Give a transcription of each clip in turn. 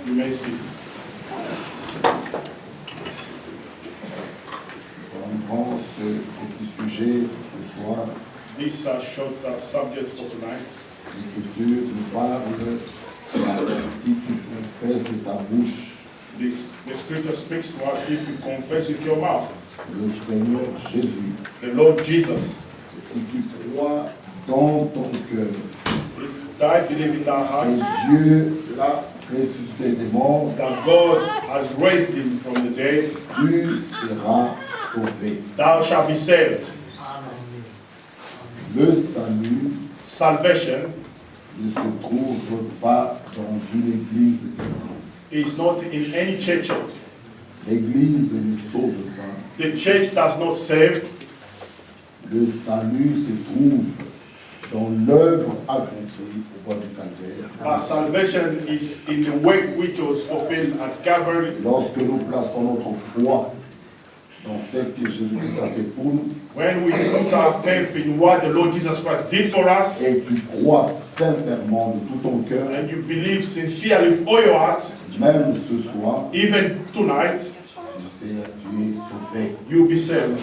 You may sit. On prend ce petit sujet ce soir. This short subject for tonight. L'Écriture nous parle, si tu confesses de ta bouche The scripture speaks to us if you confess with your mouth le Seigneur Jésus, the Lord Jesus. et si tu crois dans ton cœur If thou believe in thy et heart Dieu l'a ressuscité des morts, that God has raised him from the dead, tu seras sauvé. thou shalt be saved. Le salut Salvation ne se trouve pas dans une église. is not in any churches. L'église ne sauve pas. The church does not save. Le salut se trouve dans l'œuvre accomplie au bord du calvaire. Salvation is in the work which was fulfilled at Calvary. Lorsque nous plaçons notre foi dans ce que Jésus-Christ a fait pour nous, When we put our faith in what the Lord Jesus Christ did for us, et tu crois sincèrement de tout ton cœur, and you believe sincerely with all your heart, même ce soir, even tonight, tu es sauvé. you'll be saved.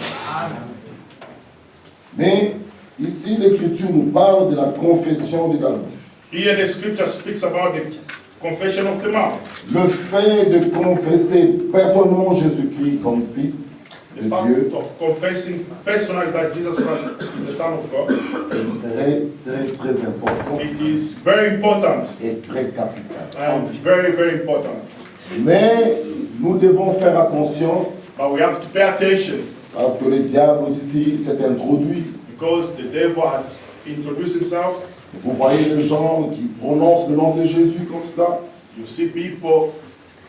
Mais ici, l'Écriture nous parle de la confession de la bouche. Here the scripture speaks about the confession of the mouth. Le fait de confesser personnellement Jésus-Christ comme Fils The de fact Dieu of confessing personally that Jesus Christ is the Son of God, est très important it is very important et très capital. and very, very important. Mais nous devons faire attention But we have to pay attention parce que le diable ici s'est introduit. because the devil has introduced himself. Vous voyez les gens qui prononcent le nom de Jésus comme ça You see people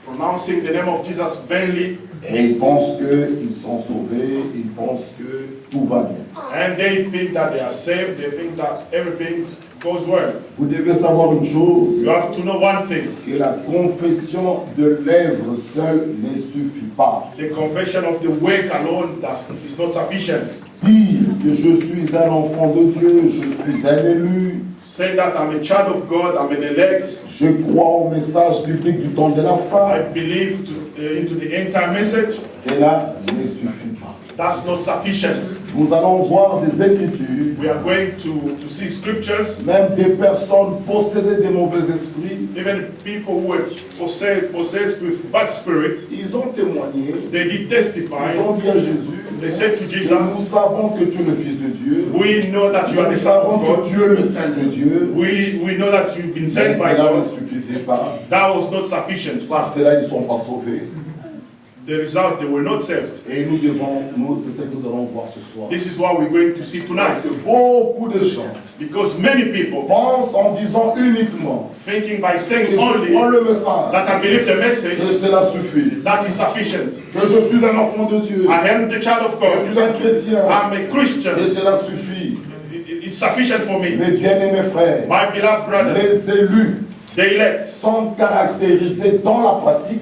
pronouncing the name of Jesus vainly, et ils pensent qu'ils sont sauvés, ils pensent que tout va bien. and they think that they are saved, they think that everything goes well. Vous devez savoir une chose, You have to know one thing. que la confession de lèvres seule ne suffit pas. The confession of the word alone is not sufficient. Dire que je suis un enfant de Dieu, je suis un élu, Say that I'm a child of God, I'm an elect, je crois au message biblique du temps de la I fin, believe into the end time message, cela ne suffit pas. that's not sufficient. Nous allons voir des écritures, We are going to see scriptures, même des personnes possédées de mauvais esprits, even people who were possessed with bad spirits, ils ont témoigné, they did testify, ils ont dit à Jésus, they said to nous Jesus, savons que tu es le Fils de Dieu, we know that you are nous the Son savons of God, que tu es le Saint de Dieu, we know that you've been mais sent by cela ne God. suffisait pas. That was not sufficient. Par cela, ils ne sont pas sauvés. The result, they were not saved. Et c'est ce que nous allons voir ce soir. This is what we're going to see tonight. Parce que beaucoup de gens Because many people pensent en disant uniquement thinking by que saying je only prends le message, that I believe the message, que cela suffit, that is sufficient. que je suis un enfant de Dieu, I am the child of je suis God. un chrétien, I'm a Christian. et cela suffit. It's sufficient for me. Mes bien-aimés frères, My beloved brothers, les élus the elect, sont caractérisés dans la pratique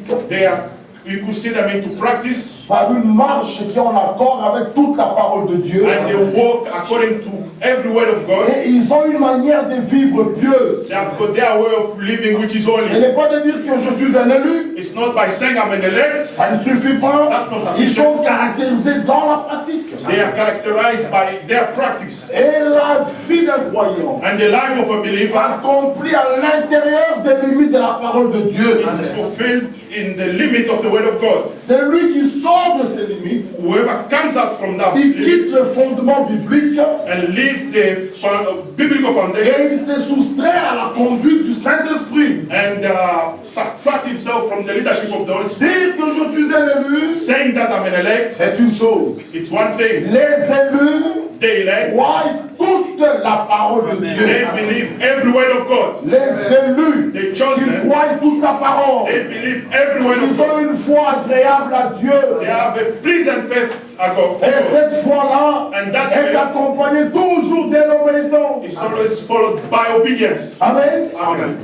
you could see them into practice, par une marche qui est en accord avec toute la parole de Dieu. and they walk according to every word of God. Et ils ont une manière de vivre pieuse. They have got their way of living which is Ce holy. n'est pas de dire que je suis un élu. It's not by saying I'm an elect. Ça ne suffit pas. That's not Ils sufficient. sont caractérisés dans la pratique. They are characterized by their practice. Et la vie d'un croyant And the life of a believer s'accomplit à l'intérieur des limites de la parole de Dieu. is fulfilled in the limit of the word of God. C'est lui qui sort de ses limites. Whoever comes out from that Il limit quitte le fondement biblique and leaves the biblical foundation et il se soustrait à la conduite du Saint-Esprit. and subtract himself from the leadership of the Holy Spirit, Dire que je suis un élu, saying that I'm an elect, c'est une chose. it's one thing. Les élus The elect, croient toute la parole de they Dieu. believe every word of God. Les élus They qui chosen, croient toute la parole. they believe every word of Ils God. ont une foi agréable à They Dieu. have a pleasant faith at God. Et cette foi-là And that est faith accompagnée toujours de l'obéissance. is always followed by obedience. Amen. Amen.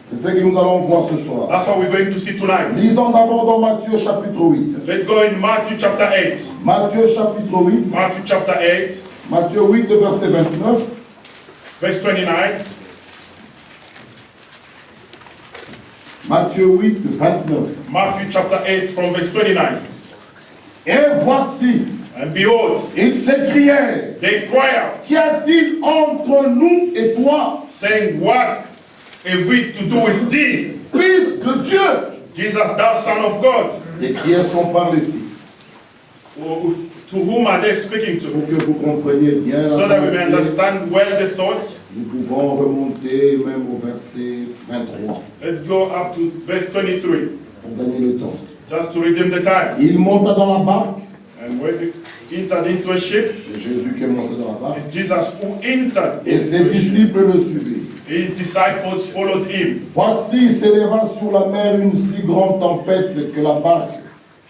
C'est ce que nous allons voir ce soir. That's what we're going to see tonight. Lisons d'abord dans Matthieu chapitre 8. Let's go in Matthew chapter 8. Matthieu chapitre 8. Matthew chapter 8, Matthieu 8, le verset 29. verse 29. Matthieu 8, 29. Matthew chapter 8 from verse 29. Et voici, And behold, ils s'écrièrent, they cry out, qu'y a-t-il entre nous et toi, saying, what have we to do with thee, Fils de Dieu? Jesus, thou Son of God? Et qui est-ce qu'on parle ici? To whom are they speaking to? Pour que vous compreniez bien So la that we may pensée, understand well the thoughts. nous pouvons remonter même au verset 23 Let's go up to verse 23, pour gagner le temps. just to redeem the time. Il monta dans la barque, And when they entered into a ship, c'est Jésus qui est monté dans la barque, it's Jesus who entered et ses into a ship. disciples le suivaient. His disciples followed him. Voici s'éleva sur la mer une si grande tempête que la barque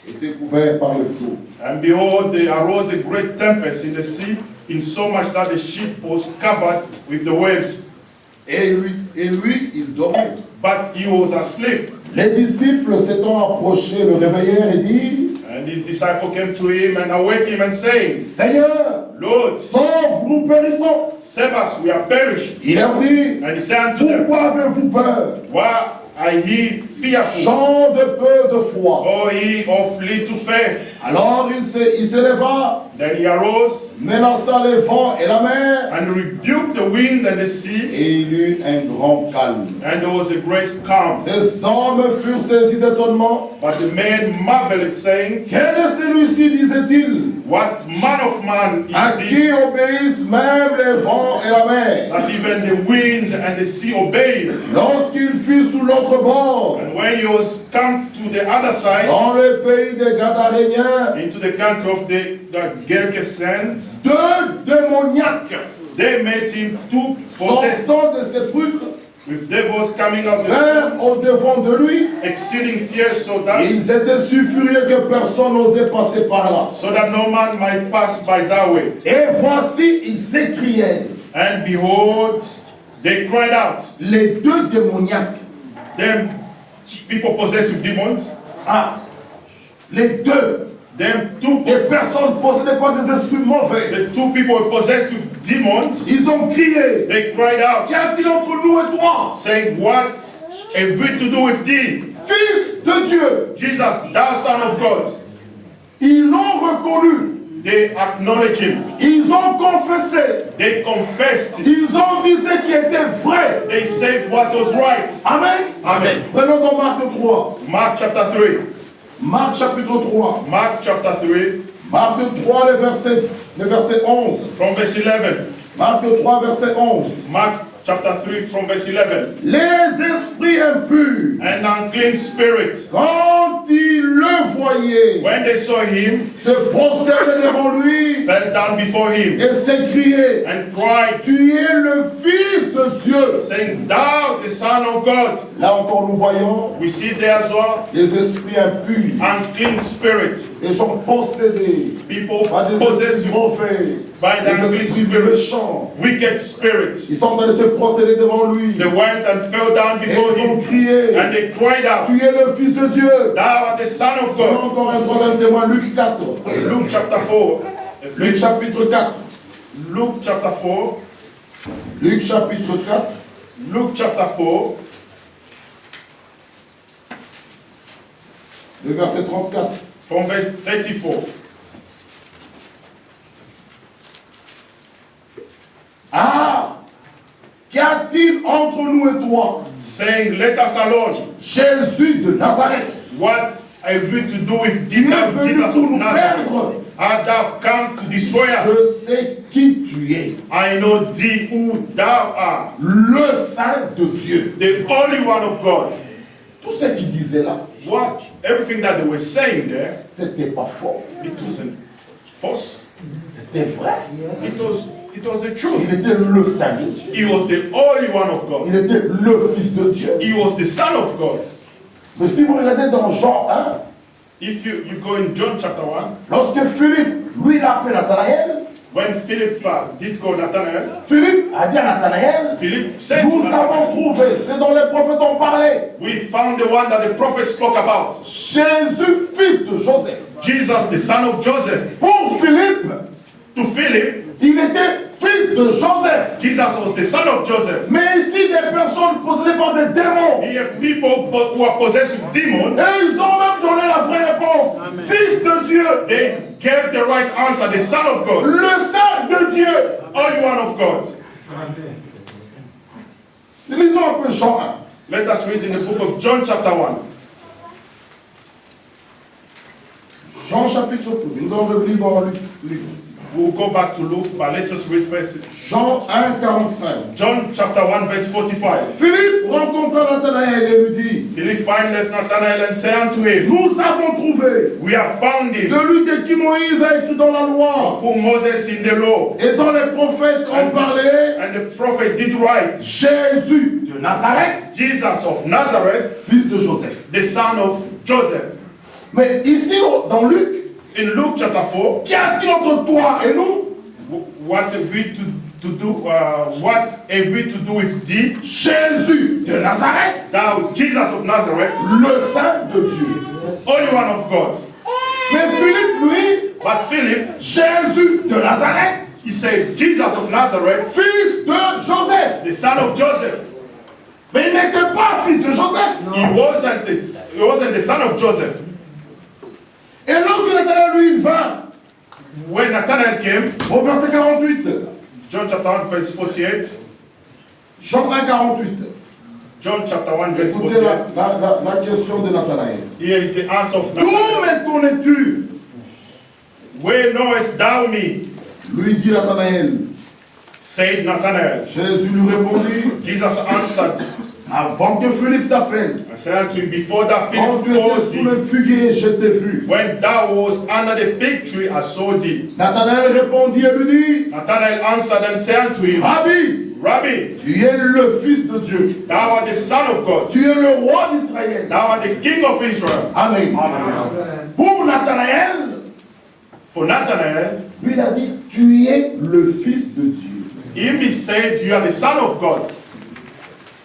était couverte par le flot. And behold, there arose a great tempest in the sea, insomuch that the ship was covered with the waves. Et lui, il dormait. But he was asleep. Les disciples s'étant approchés le réveillèrent et dirent, And his disciple came to him and awake him and saying, Seigneur, Lord, sauve, nous périssons. save us, we are perished. Il leur dit, And he said unto them, pourquoi avez-vous peur, why are ye fearful, gens de peu de foi? O ye of little faith? Alors il s'éleva, Then he arose menaça les vents et la mer, and rebuked the wind and the sea, et il eut un grand calme. and there was a great calm. Ces hommes furent saisis d'étonnement. But the men marveled, saying, Quel est celui-ci, disait-il, what man of man à is qui this, obéissent même les vents et la mer? that even the wind and the sea obeyed? Lorsqu'il fut sous l'autre bord, And when he was come to the other side, dans le pays des Gadaréniens, into the country of the Gergesenes, deux démoniaques they made him two possessed sortant de sépulcres with devils coming out of the vinrent au devant de lui. exceeding fierce, so that Ils étaient si furieux que personne n'osait passer par là. no man might pass by that way. Et voici, ils s'écrièrent, And behold, they cried out, les deux démoniaques. them people possessed with demons, Ah, les deux. them two, Et personne possédé par des esprits mauvais. the two people possessed with demons, Ils ont crié, they cried out, qu'y a-t-il entre nous et toi, saying, what have we to do with thee, Fils de Dieu? Jesus, thou Son of God? Ils l'ont reconnu. They acknowledged him. Ils ont confessé. They confessed. Ils ont dit ce qui était vrai. They said what was right. Amen. Amen. Prenons dans Marc 3. Mark chapter 3. Marc chapitre 3. Mark chapter 3 Marc 3, le verset 11. from verse 11. Marc 3, verset 11. Mark chapter 3 from verse 11. Les esprits impurs, An unclean spirit, quand ils le voyaient, when they saw him, se prosternaient devant lui fell down before him et s'écriaient, and cried, tu es le Fils de Dieu. saying, thou the Son of God. Là encore nous voyons We see there as well, des esprits impurs, unclean spirit, des gens possédés people par des possessed esprits mauvais, by the des unclean esprits spirit, méchants. wicked spirits. Ils sont en train de se prosterner devant lui. They went and fell down Et before ils ont him, crié, and they cried out, tu es le Fils de Dieu. thou art the Son of Prenons God. encore un troisième témoin, Luc 4. Luke chapter 4. Luc chapitre 4. Luke chapter 4. Luc chapitre 4. Luke chapter 4. Le verset 34. From verse 34. Ah! Qu'y a-t-il entre nous et toi, Saying, let us alone. Jésus de Nazareth? What have we to do with Tu es thou, venu Jesus pour of nous Nazareth? perdre. Art thou come to destroy us? Je sais qui tu es, I know thee who thou art, le Saint de Dieu. the Holy One of God. Tout ce qu'il disait là, What? Everything that they were saying there, c'était pas faux, it wasn't false. c'était vrai. It was the Il truth. était le Saint de Dieu. He was the Holy One of God. Il était le Fils de Dieu. He was the Son of God. Mais si vous regardez dans Jean 1, If you go in John chapter 1, lorsque Philippe, lui, il a appelé Nathanaël, when Philip did call Nathanael, Philippe a dit à Nathanaël, Philip said to nous Nathanael, avons trouvé, c'est dont les prophètes ont parlé, we found the one that the prophet spoke about, Jésus, fils de Joseph. Jesus, the son of Joseph. Pour Philippe, To Philip, il était fils fils de Joseph. Jesus was the son of Joseph. Mais ici, des personnes possédées par des démons. Here, people who are possessed with demons, Et ils ont même donné la vraie réponse. Fils de Dieu. they gave the right answer, the son of God, Le Saint de Dieu. only one of God. Lisons un peu Jean 1. Let us read in the book of John chapter 1. Jean chapitre 1. Nous allons revenir dans Luc aussi. We'll go back to Luke, but let's just read first. Jean 1, 45. John chapter 1 verse 45. Philippe rencontra Nathanaël et lui dit, Philip findeth Nathanael and say unto him, nous avons trouvé we have found him, celui de qui Moïse a écrit dans la loi whom Moses in the law et dont les prophètes ont parlé, and the prophet did write, Jésus de Nazareth, Jesus of Nazareth, fils de Joseph. the son of Joseph. Mais ici, dans Luc, In Luke chapter 4, qu'y a-t-il entre toi et nous? what have we to do? What have we to do with thee, Jésus de Nazareth, thou Jesus of Nazareth, le Saint de Dieu. only one of God? Mais Philippe, lui, But Philip, Jésus de Nazareth, he said, Jesus of Nazareth, fils de Joseph. the son of Joseph. Mais il n'était pas fils de Joseph. He wasn't the son of Joseph. Et lorsque Nathanaël lui vint, When Nathanael came, au verset 48, John chapter 1 verse 48, Jean 1, 48. John chapter 1 verse Écoutez 48, la question de Nathanaël. here is the answer of D'où Nathanael. me connais-tu? Where knowest thou me? Lui dit Nathanaël. Said Nathanael. Jésus lui répondit, Jesus answered avant que Philippe t'appelle, and said unto him, before that quand Philip tu étais called sous le thee, figuier, je t'ai vu. when thou was under the fig tree, I saw thee. Nathanaël répondit et lui dit, Nathanael answered and said unto him, Rabbi, Rabbi, tu es le Fils de Dieu. thou art the Son of God. Tu es le roi d'Israël. Thou art the King of Israel. Amen. Pour Nathanaël, For Nathanael, lui il a dit, tu es le Fils de Dieu. he said, you are the Son of God,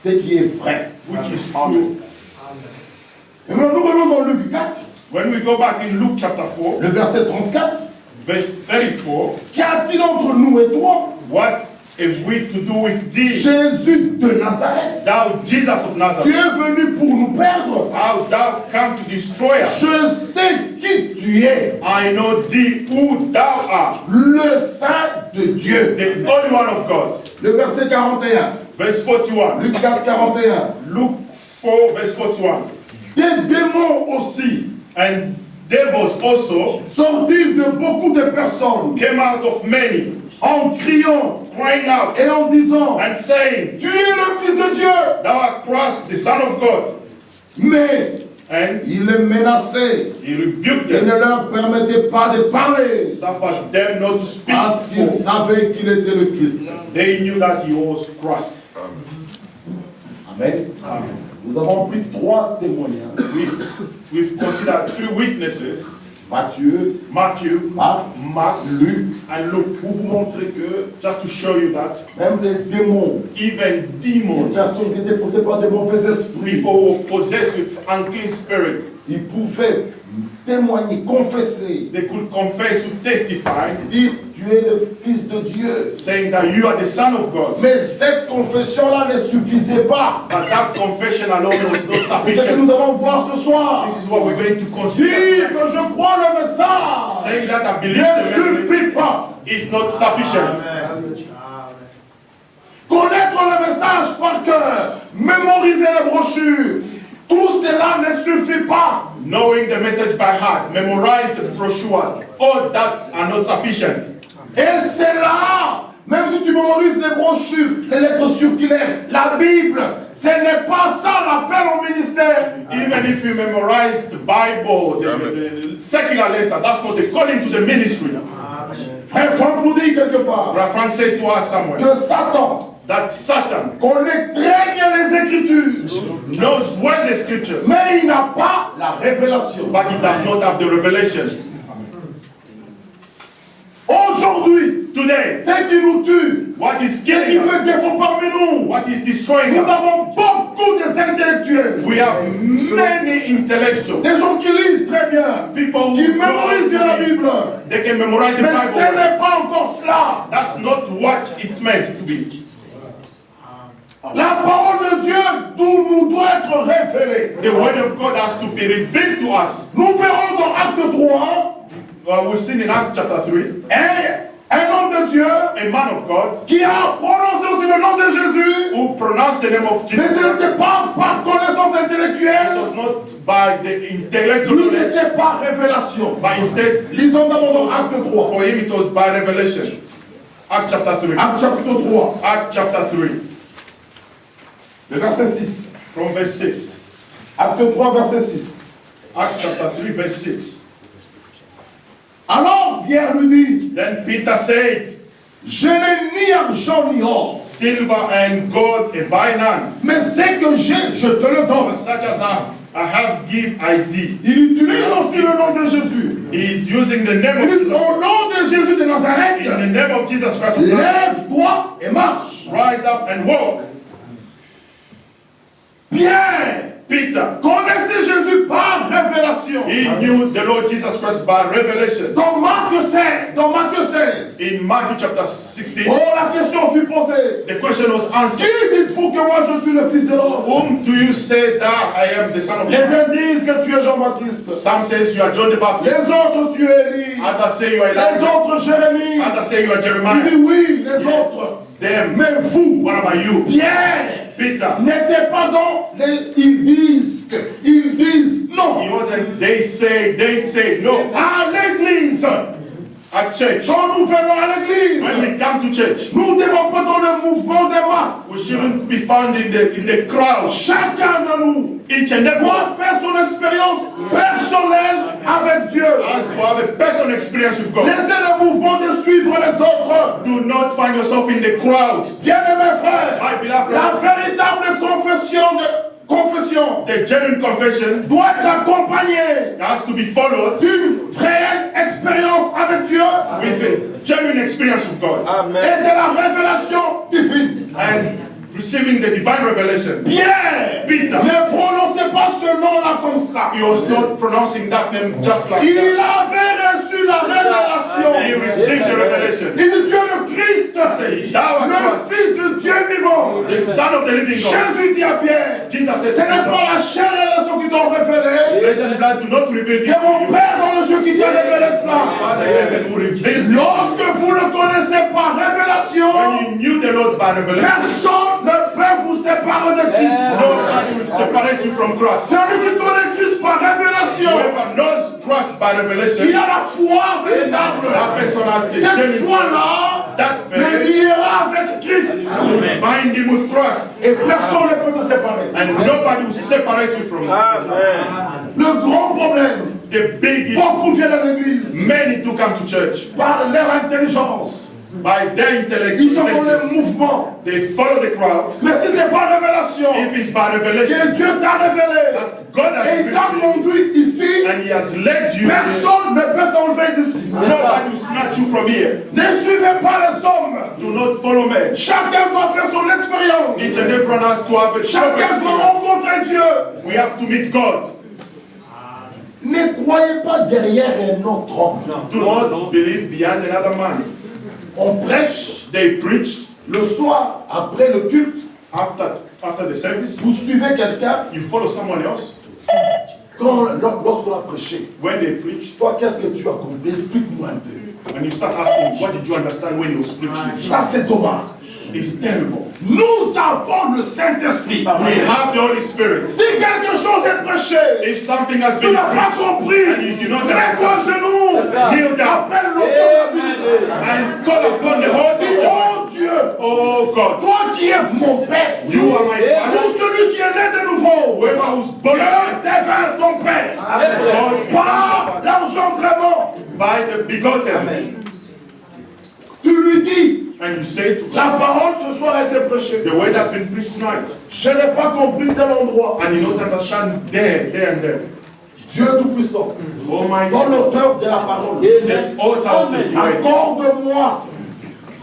Ce qui est vrai. which is true. Et maintenant, nous revenons dans Luc 4, When we go back in Luke chapter 4, le verset 34. verse 34, Qu'y a-t-il entre nous et toi? what have we to do with thee, Jésus de Nazareth. thou Jesus of Tu Nazareth? es venu pour nous perdre. How thou come to destroy us? Je sais qui tu es. I know thee who thou art, Le Saint de Dieu. the only one of God. Le verset 41. Verse 41. Luc 4, 41. Luke 4, verse 41. Des démons aussi And devils also sortirent de beaucoup de personnes came out of many, en criant crying out et en disant, and saying, tu es le Fils de Dieu. thou art Christ, the Son of God. Mais And il les menaçait he rebuked et them, ne leur permettait pas de parler suffered them not to speak, parce qu'ils for savaient qu'il était le Christ. they knew that he was Christ. Amen. Nous avons pris 3 témoignages. We've considered 3 witnesses, Matthieu, Matthew, Marc, Mark, Luc, and Luke, pour vous montrer que just to show you that même les démons, even les demons, personnes qui étaient possédées par des mauvais esprits, people who are possessed with unclean spirit, ils pouvaient témoigner, confesser, they could confess, to testify, dire tu es le Fils de Dieu. saying that you are the Son of God. Mais cette confession-là ne suffisait pas. But that confession alone was not C'est ce que sufficient. nous allons voir ce soir. This is what we're going to Dire consider. que je crois le message Saying that I believe ne the message suffit pas. is not sufficient. Connaître le message par cœur, mémoriser les brochures, tout cela ne suffit pas. Knowing the message by heart, memorize the brochures, all that are not sufficient. Et c'est là, même si tu mémorises les brochures, les lettres circulaires, la Bible, ce n'est pas ça l'appel au ministère. Even if you memorize the Bible, the secular letter, that's not a calling to the ministry. Frère Franck nous dit quelque part Brother Frank said to us somewhere que Satan that Satan connaît très bien les Écritures, knows well the scriptures, mais il n'a pas la révélation. but he does not have the revelation. Aujourd'hui, Today, ce qui nous tue, what is ce qui killing us, fait défaut parmi nous, what is destroying nous us, avons beaucoup d'intellectuels, we have many intellectuals, des gens qui lisent très bien, people qui who know how mémorisent bien la to read. Bible, They can memorize the mais ce Bible. n'est pas encore cela. That's not what it meant to be. La parole de Dieu nous doit être révélée. The word of God has to be revealed to us. Nous verrons dans Acte 3, We've seen in Acts chapter 3, un homme de Dieu a man of God qui a prononcé aussi le nom de Jésus, who pronounced the name of mais Jesus. ce n'était pas par connaissance It intellectuelle, was not by the intellectual lui knowledge, c'était par révélation. but instead, Lisons d'abord dans Acte 3. for him it was by revelation. Acts chapter 3. Acte chapitre 3, Acts chapter 3, le verset 6. from verse 6. Acte 3, verset 6. Acts chapter 3, verse 6. Alors Pierre lui dit, Then Peter said, je n'ai ni argent ni or, Silver and gold have I none, mais ce que j'ai, je te le but donne. such as I have give I thee. Il utilise aussi le nom de Jésus. He is using the name of Il dit, Jesus. au nom de Jésus de In Nazareth, the name of Jesus Christ of Nazareth, lève-toi et marche. rise up and walk. Pierre Peter, connaissait Jésus par révélation. he knew the Lord Jesus Christ by revelation. Dans Matthieu 16, In Matthew chapter 16, oh, la question fut posée. the question was Qui answered. dites-vous que moi je suis le fils de l'homme? Whom do you say that I am the son of Les God? uns disent que tu es Jean-Baptiste. Some says you are John the Baptist. Les autres, tu es Élie. Others say you are Les Elijah. autres, Jérémie. Others say you are Il Jeremiah. dit oui, les Yes. autres. Them. Mais vous, What about you? Pierre, Peter. n'était pas dans les ils disent que, ils disent non. He wasn't they say no. À l'église, At church. quand nous venons à l'église, When we come to church, nous ne devons pas dans le mouvement des masses. we shouldn't be found in the crowd. Chacun de nous Each and every one doit faire son expérience personnelle avec Dieu. has to have a personal experience with God. Laissez le mouvement de suivre les autres. Do not find yourself in the crowd. Bien-aimés frères, My beloved la brothers, véritable confession the genuine confession doit être accompagnée has to be followed d'une réelle expérience avec Dieu with a genuine experience with God et de la révélation divine. and receiving the divine revelation. Pierre Peter. ne prononçait pas ce nom-là comme cela. He was not pronouncing that name just like Il that. avait reçu la He révélation. received the revelation. Il dit, tu es le Christ, Say, thou art le Christ, Fils de Dieu vivant. the Son of the living God. Jésus dit à Pierre, Jesus said ce to n'est pas Peter, la chair et le sang qui t'ont révélé, flesh and blood do not reveal this c'est to mon you. Père dans le ciel qui t'a révélé cela. Father in heaven who reveals this. Lorsque vous le connaissez par révélation, When you knew the Lord by revelation, personne ne peut vous séparer de Christ. nobody will separate you from Christ. Celui qui connaît Christ par révélation, Whoever knows Christ by il revelation, a la foi véritable. that person has the Cette genuine foi-là that le faith liera avec Christ. will bind him with Christ, Et personne ne peut te séparer. and nobody will separate you from him. Le grand problème, The big issue, beaucoup viennent à l'église many do come to church par leur intelligence. by their Ils sont dans le intellectual. mouvement. They follow the crowd. Mais si c'est pas révélation, If it's by revelation que Dieu t'a révélé that God has et il t'a revealed to you conduit ici, and He has led you, personne ne peut t'enlever d'ici. nobody will snatch you from here. Ne suivez pas les hommes. Do not follow men. Chacun doit faire son expérience. Each and everyone has to have a true Chacun doit experience. rencontrer Dieu. We have to meet God. Ne croyez pas derrière un autre homme. Do not believe beyond another man. On prêche They preach le soir après le culte. after the service. Vous suivez quelqu'un. You follow someone else. Lorsqu'on a prêché, When they preach, toi, qu'est-ce que tu as compris? Explique-moi un peu. and you start asking, what did you understand when you was preaching? Ça, c'est dommage. It's terrible. Nous avons le Saint-Esprit. We have the Holy Spirit. Si quelque chose est prêché, If something has tu been n'as pas preached compris, and you do not mets-toi à understand, genoux, kneel down appelle l'auteur de la Bible. and call upon the Holy Dis, Spirit. oh Dieu, Oh God, toi qui es mon Père, you are my tout Father. celui qui est né de nouveau, Whoever who's born Dieu devint ton Père. God Par l'engendrement, by the begotten. tu lui dis, And you say to God, la parole ce soir a été prêchée. the word has been preached tonight. Je n'ai pas compris tel endroit. And you don't understand there and there. Dieu Tout-Puissant, Oh my dans God, l'auteur de la parole, the altar of the word. accorde-moi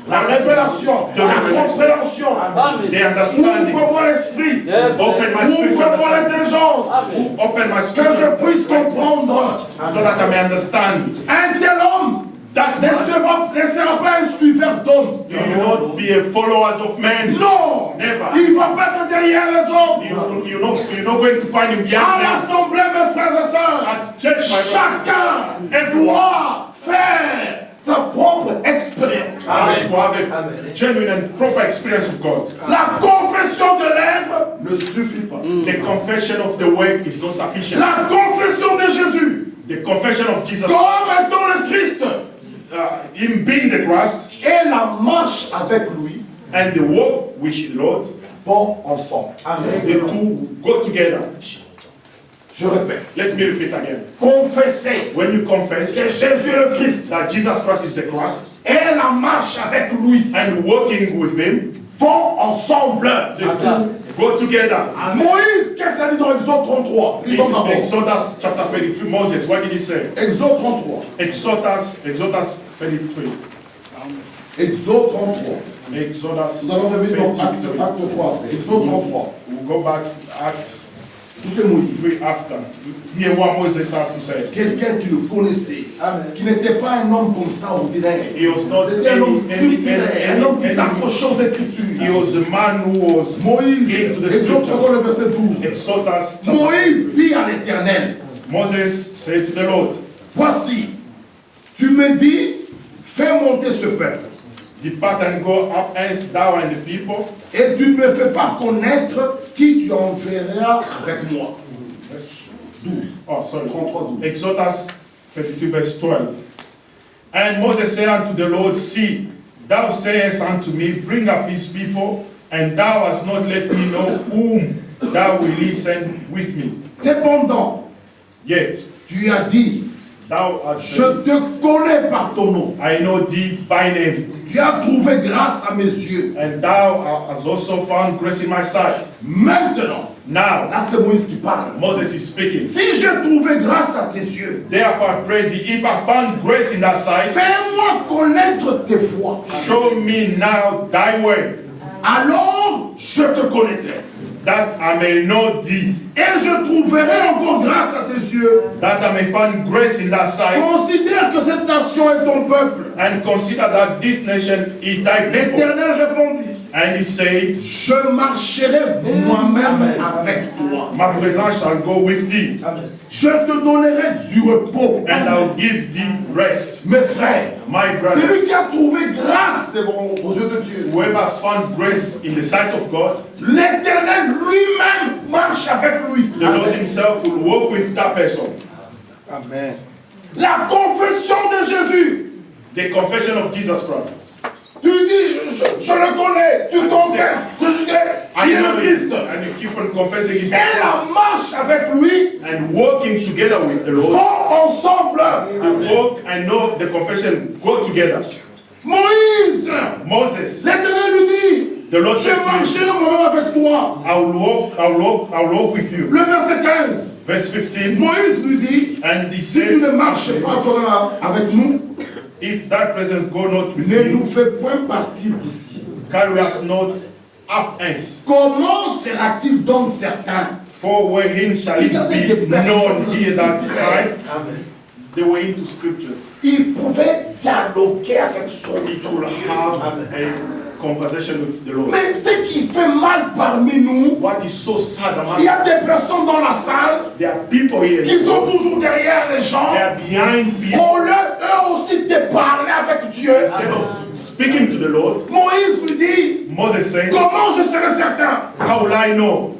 la révélation, la compréhension. The understanding. Ouvre-moi l'esprit. Open my spirit to Ouvre-moi understand. l'intelligence. Open my Que spirit je puisse comprendre. so that I may understand. Un tel homme That Ne sera pas un suiveur d'hommes. You will not be a followers of men. Non. Never. Il ne va pas être derrière les hommes. You're not going to find him À behind men. l'assemblée, mes frères et sœurs, At church, my brothers, chacun doit faire sa propre expérience. has to have a genuine and proper experience of God. La confession de lèvres ne suffit pas. The confession of the word is not sufficient. La confession de Jésus, The confession of Jesus, comme étant le Christ, him being the Christ, et la marche avec lui and the walk with the Lord, vont ensemble. the two go together. Je répète, Let me repeat again. confesser When you confess que Jésus est le Christ that Jesus Christ is the Christ, et la marche avec lui and walking with him, vont ensemble. the two go together. Moïse, qu'est-ce qu'il a dit dans Exode 33? Lisons d'abord. Exodus chapter 33, Moses, what did he say? Exode 33. Exodus 33. Exode 33. Exodus Nous allons revenir dans 33. acte 3 après. Exode 33. We'll go back Act Tout est Moïse. 3 after. Hear what Moses has to say. Quelqu'un qui le connaissait, qui n'était pas un homme comme ça ordinaire. He was not C'était un homme any- structuré, un homme qui s'accrochait aux He Écritures. was a man who was Moïse, into the Exode 33, scriptures. le verset 12. Exodus chapter Moïse 33. dit à l'Éternel, Moses said to the Lord, voici, tu me dis, fais monter ce peuple, depart and go up hence thou and the people. et tu ne me fais pas connaître qui tu enverras avec moi. Verse 12. Oh, sorry. 33, 12. Exodus 32, verse 12. And Moses said unto the Lord, see, thou sayest unto me, bring up his people, and thou hast not let me know whom thou wilt send with me. Cependant, Yet tu as dit, thou hast je said, te connais par ton nom. I know thee by name, Tu as trouvé grâce à mes yeux. and thou hast also found grace in my sight. Maintenant, Now, là c'est Moïse qui parle. Moses is speaking. Si j'ai trouvé grâce à tes yeux, Therefore I pray thee, if I found grace in thy sight, fais-moi connaître tes voies. show me now thy way, Alors je te connaîtrai. that I may know thee, Et je trouverai encore grâce à tes yeux. that I may find grace in thy sight, Considère que cette nation est ton peuple. and consider that this nation is thy people. L'Éternel répondit, And he said, je marcherai moi-même avec toi. my presence shall go with thee, Je te donnerai du repos. and I will give thee rest. Mes frères, My c'est brothers, lui qui a trouvé grâce aux yeux de Dieu. whoever has found grace in the sight of God, L'Éternel lui-même marche avec lui. the Lord himself will walk with that person. Amen. La confession de Jésus. The confession of Jesus Christ. Tu dis, je le connais. Tu confesses que il I est know le it, Christ. and you keep on confessing his Et la Christ. marche avec lui And walking together with the Lord, vont ensemble. the walk and know the confession go together. Moïse, Moses, l'Éternel lui dit, the Lord je said to him, marcherai moi-même avec toi. I will walk with you. Le verset 15. Verse 15, Moïse lui dit, and he si tu said, ne marches pas toi avec nous, if thy presence go not with ne nous me, fais point partir d'ici. carry us not up hence. Comment sera-t-il donc certain? For wherein shall it be known here that I, they were into scriptures. Il pouvait dialoguer avec son It will have a conversation with the Lord. Mais ce qui fait mal parmi nous, What is so sad il y a among des personnes dans la salle there are people here qui sont they toujours derrière les gens. are behind people. Au lieu eux aussi de parler avec Dieu. Instead of speaking to the Lord, Moïse lui dit, Moses said, comment je serai certain how will I know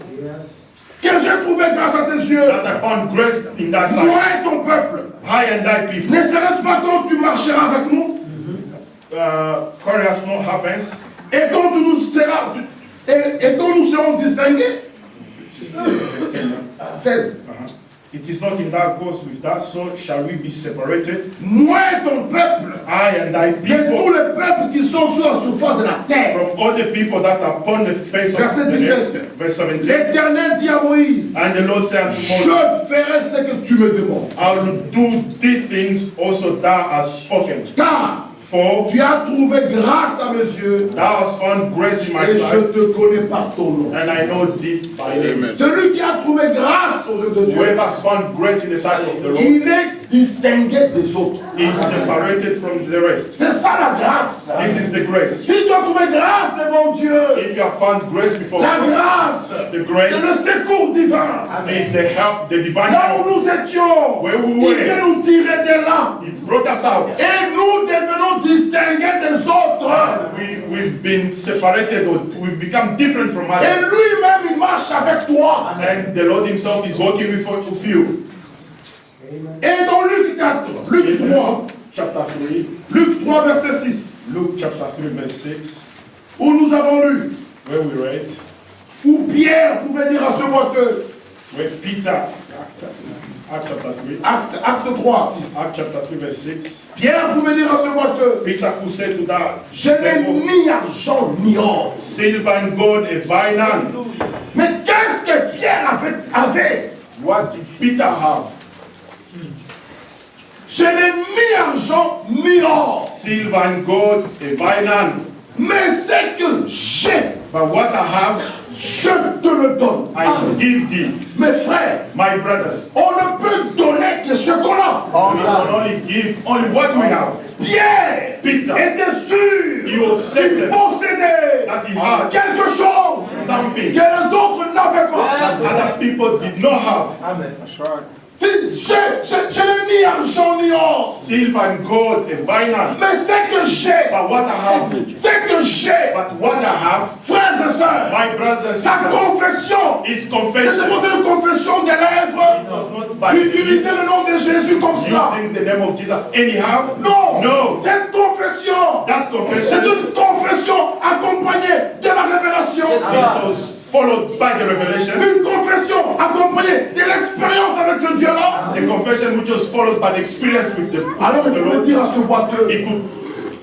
que j'ai trouvé grâce à tes yeux, that I found grace in thy moi sight, et ton peuple? I and thy people? Ne serait-ce pas quand tu marcheras avec nous Carry us not happens. et quand nous serons distingués? 16. It is not in that goes with that, so shall we be separated, Moi et ton peuple, I and thy de tous people, les peuples qui sont sur la surface de la terre. from all the people that are upon the face of Verset the 17. earth. Verse 17. L'Éternel dit à Moïse, And the Lord said unto Moses, je ferai ce que tu me demandes. I will do these things also thou hast spoken. Car For tu as trouvé grâce à mes yeux thou hast found grace in my et je sight, te connais par ton nom. and I know thee by name. Celui qui a trouvé grâce aux yeux de Dieu, Whoever has found grace in the sight of the Lord il est distingué des autres. is separated from the rest. C'est ça la grâce. This is the grace. Si tu as trouvé grâce devant Dieu, If you have found grace before la God, grâce, the c'est grace le secours divin. is the help, the divine Là où help. nous étions, Where we il were. vient nous tirer de là. He brought us out. Et nous devenons distingués des autres. We've been separated, or we've become different from Et others. lui-même, il marche avec toi. And the Lord Himself is working with you. Et dans Luc 4, Luc In 3, Luke chapter 3, Luc 3, verset 6, Luke chapter 3, verse 6, où nous avons lu, where we read, où Pierre pouvait dire à ce boiteux, where Peter, Acts chapter 3, acte 3, 6. Acts chapter 3, verse 6, Pierre pouvait dire à ce boiteux, Peter who said to that, je n'ai ni argent ni or. silver and gold have I none. Mais qu'est-ce que Pierre avait? What did Peter have? Je n'ai ni argent ni or. Silver and gold have I none. Mais ce que j'ai, But what I have, je te le donne. I give thee. Mes frères, My brothers, on ne peut donner que ce qu'on a. we can only give only what we have. Pierre Peter, était sûr he was qu'il certain possédait that he had quelque chose something que les autres n'avaient pas. that other people did not have. Si je n'ai ni argent ni or, Silver and gold have I none. mais ce que j'ai, But what I have, but what I have, frères et sœurs, my brothers and sa sisters, confession, is c'est confession. posé une confession des It lèvres, does not by the d'utiliser le lips, nom de Jésus comme cela. using the name of Jesus anyhow. Non, No. cette confession, That c'est confession, une confession accompagnée de la révélation. it was followed by the revelation. Une confession accompagnée de l'expérience avec ce Dieu-là. The confession which was followed by the experience with the Alors il pouvait Lord. dire à ce boiteux, He could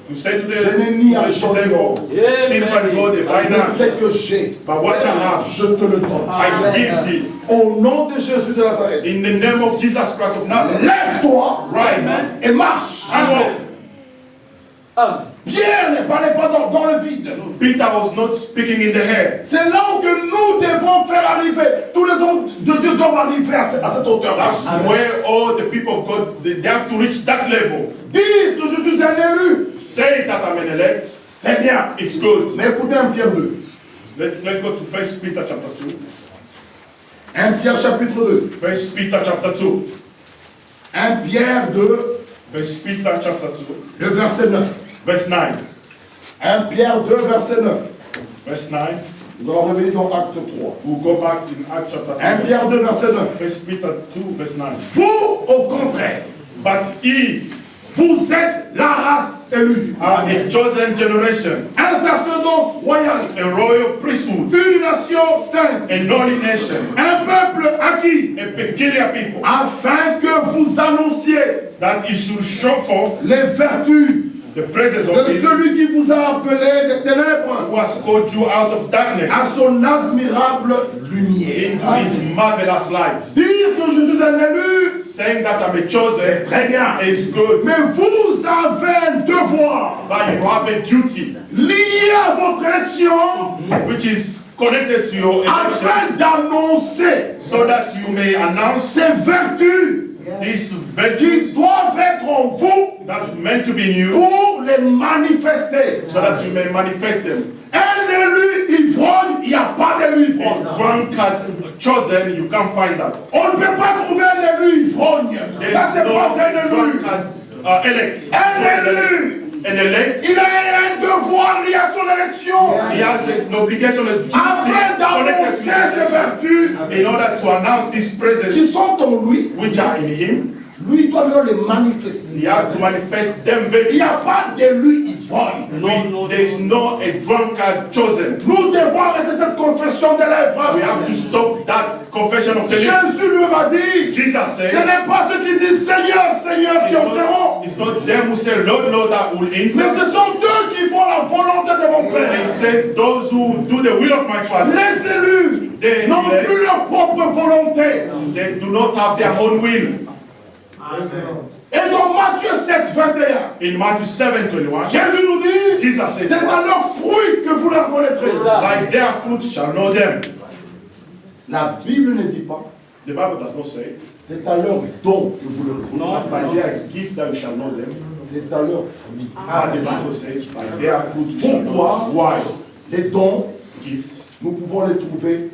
to say to je n'ai ni the argent ni or, disabled, silver and gold have I mais none. ce que j'ai, But what I have, je te le donne. I give thee. Au nom de Jésus de Nazareth, In the name of Jesus Christ of Nazareth, lève-toi rise et marche. and walk. Pierre n'est pas dans le vide. Peter was not speaking in the air. C'est là où que nous devons faire arriver. Tous les hommes de Dieu doivent arriver à cette hauteur. That's where all the people of God, they have to reach that level. Dire que je suis un élu, Say that I'm an elect, c'est bien. it's good. Mais écoutez 1 Pierre 2. Let's go to 1 Peter chapter 2. 1 Pierre chapitre 2. 1 Peter chapter 2. 1 Pierre 2, 1 Peter chapter 2. le verset 9. Verse 9. 1 Pierre 2, verset 9. Verse 9. Nous allons revenir dans Acte 3. We'll go back in Acts chapter 1 3. Pierre 2, verset 9. 1 Peter 2, verse 9. Vous, au contraire, But ye vous êtes la race élue. are a chosen generation, Un sacerdoce royal. a royal priesthood, Une nation sainte. a holy nation, Un peuple acquis. a peculiar people, Afin que vous annonciez that he should show forth les vertus the praises de of him celui qui vous a appelé des ténèbres who has called you out of darkness à son admirable lumière. into his marvelous light. Dire que je suis un élu, Saying that I'm a chosen très bien. is good, Mais vous avez un devoir but you have a duty lié à votre élection which is connected to your election, afin d'annoncer so that you may announce ces vertus these qui virtues doivent être en vous that meant to be in you, pour les manifester. so that you may manifest them. Un élu ivrogne, il n'y a pas d'élu ivrogne. A drunkard chosen, you can't find that. On ne peut pas trouver un élu ivrogne. There's Ça, c'est no pas un élu. drunkard elect. Un élu, An elect, il a un devoir lié à son élection he has an obligation, a duty afin connected d'annoncer to his ses election, vertus in order to announce these qui praises sont en lui. which are in him. Lui doit maintenant les He manifester. has to manifest them Il n'y virtues. a pas d'élu ivrogne. There is no a drunkard chosen. Nous devons arrêter cette confession des We lèvres. have to stop that confession of the lips. Jésus lui m'a dit, Jesus ce said, n'est pas ceux qui disent Seigneur, Seigneur qui entreront, it's not them who say, Lord, Lord, that will mais enter. ce sont eux qui font la volonté de mon Père. Instead, those who do the will of my Father, Les élus They- n'ont plus leur propre volonté. they do not have their own will. Et dans Marc Matthieu 7, 21. In Matthew 7:21, Jésus nous dit, Jesus said, c'est à leurs fruits que vous les reconnaîtrez. by their fruit shall know them. La Bible ne dit pas, The Bible does not say, c'est à leur don que vous les reconnaîtrez. but by their gift thou shall know them. C'est à leur fruit. But the Bible says, by their fruit you shall know Pourquoi? them. Why? Les dons, Gifts. nous pouvons les trouver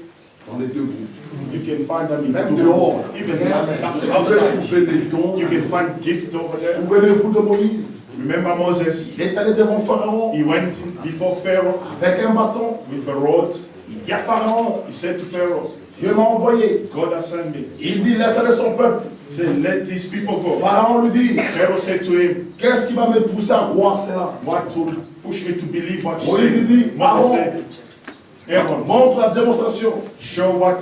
dans les deux groupes. You can find them in Même two dehors. even Vous pouvez outside. trouver les dons. You can find gifts over there. Souvenez-vous de Moïse. Remember Moses? Il est allé devant Pharaon He went before Pharaoh avec un bâton. with a rod. Il dit à Pharaon, He said to Pharaoh, Dieu m'a envoyé. God has sent me. Il dit, laisse aller son peuple. He said, let these people go. Pharaon lui dit, Pharaoh said to him, qu'est-ce qui va me pousser à croire cela? what to push me to believe what you Moïse say? dit, Moses Aaron, said, Aaron, montre la démonstration. show what,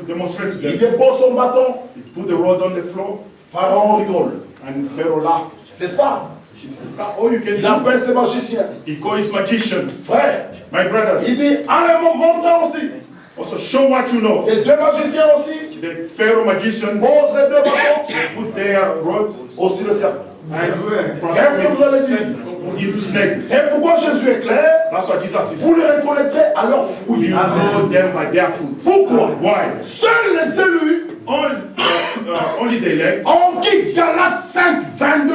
demonstrate to Il them. dépose son bâton. He put the rod on the floor Pharaon rigole. and Pharaoh laughed. C'est ça. He says, that's all you can Il do. appelle ses magiciens. He called his magician. Frère, My brothers, il dit, allez montrez aussi. also show what you know. Ces deux magiciens aussi The Pharaoh magician posent les deux bâtons. put their rods Aussi le serpent. and Qu'est-ce que vous avez transformed into snakes. C'est pourquoi Jésus est clair. That's what Jesus is. Vous les reconnaîtrez à leurs fruits. You know them by their fruits. Pourquoi? Why? Seuls les élus Only the elect. en qui Galates 5, 22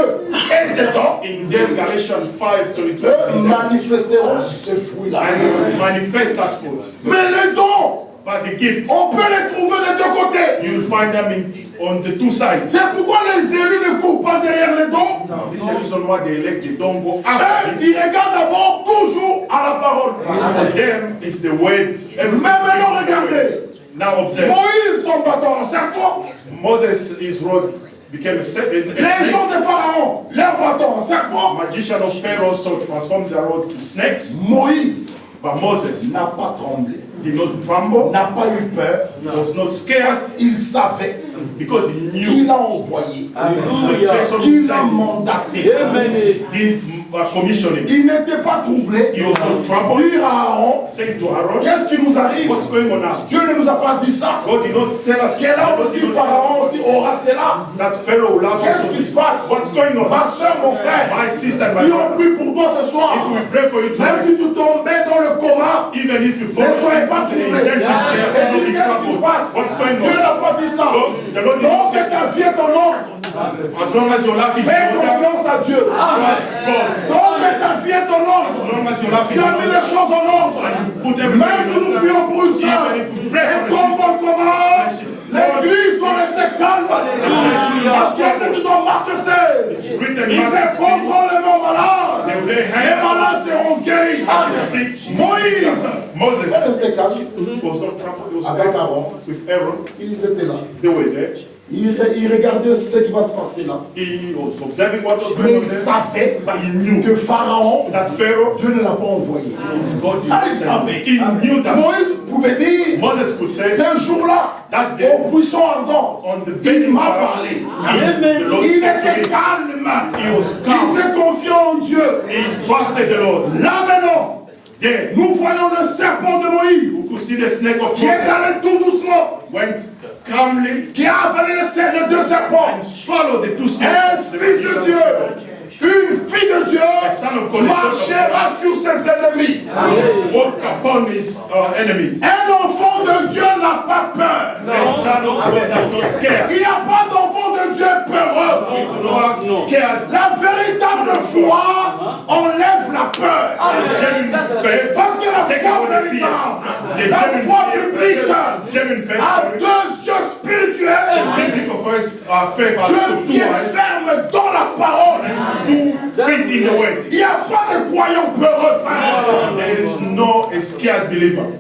est dedans, In them, Galatians 5:22. eux manifesteront ce fruit-là. And they will manifest that fruit. Mais les dons, But the gifts, on peut les trouver des deux côtés. you'll find them on the two sides. C'est pourquoi les élus ne courent pas derrière les dons. This is the reason why the elect, they don't go Eux, after ils it. regardent d'abord toujours à la parole. For them, it's the word. Mais maintenant, regardez. Now observe. Moïse, son bâton en serpent. Moses, his rod became a Les snake. gens de Pharaon, leur bâton en serpent. Magician of Pharaoh also transformed their rod to snakes. Moïse But Moses n'a pas tremblé, did not tremble, n'a pas eu peur. was not scared, Il savait because he knew qu'il a envoyé, the person who qu'il a sent him mandaté. did commission him. Il n'était pas troublé. He was not troubled, Dire à Aaron, saying to Aaron, qu'est-ce qui nous arrive? what's going on now? Dieu ne nous a pas dit ça. God did not tell us Qu'elle a aussi Pharaon aussi aura cela. that Pharaoh will have Qu'est-ce also qui se passe? What's going on? Ma soeur, mon frère, My sister and my si on brother, prie pour toi ce if soir, we pray for you même tonight, si tu tombais dans le coma, even if you fall ne soyez pas into the troublés. intensive care, Et don't dis, be qu'est-ce qui se troubled. passe? What's going Dieu on? n'a pas dit ça. The Lord did Donc not que say ta this. vie est en ordre. As long as your life is in Fais order, confiance à Dieu. trust God. Donc que ta vie est en As ordre. long as your life Tu is in as mis les order, choses en ordre. put Même si nous everything in prions order. pour une sœur, Even if we pray et for the comme sister, on commence, l'église doit rester calme. Parce qu'il y a des dans Marc 16. it's written Ils in Matthew 16, imposeront les mains malades. they will lay Les hands malades seront guéris. on the sick. Moïse. Moses Restait calme. was not troubled, he was Avec calm. Aaron. With Aaron, Ils étaient là. they were there. Ils regardaient ce qui va se passer là. He was observing what was Mais going on ils there. savaient But he knew que Pharaon, that Pharaoh, Dieu ne l'a pas envoyé. God did Ça, not il send savait. him. He knew that. Moïse pouvait dire, Moses could say, ce jour-là, that day, au buisson ardent, on the il burning m'a fire, parlé. the Lord Il spoke to était him. calme. He was Il calm. s'est confié en Dieu. He trusted the Lord. Là maintenant, There, nous voyons le serpent de you Moïse could see the snake of qui est Moses allé tout doucement, went calmly qui a avalé les deux serpents. and swallowed the two snakes. Un of the fils de Dieu, une fille de Dieu A son of God, marchera sur ses ennemis. walk upon his enemies. Un enfant de Dieu n'a pas peur. The child of God does not scare. Il n'y a pas d'enfant de Dieu peureux. We do not have scared. La véritable foi enlève la peur. The genuine faith, Parce que la take foi away the fear. véritable, The la foi biblique, genuine faith, a sorry. deux yeux spirituels, Biblical faith has deux two pieds eyes, fermes dans la parole. 2 feet in the word. Il n'y a pas de croyant peureux, frère. There is no scared believer.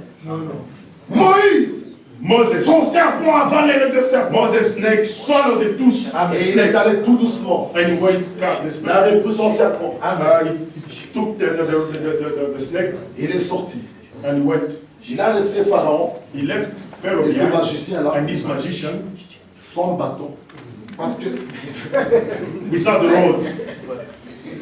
Moïse, Moses, son serpent a avalé les deux serpents. Moses' snake swallowed the two Et il est snakes allé tout doucement. and he went cut the Il snake. avait pris son serpent. He took the snake Il est sorti. and he went. Il a laissé Pharaon He left Pharaoh et ses behind magiciens là, and this magician son bâton. Parce que beside the road.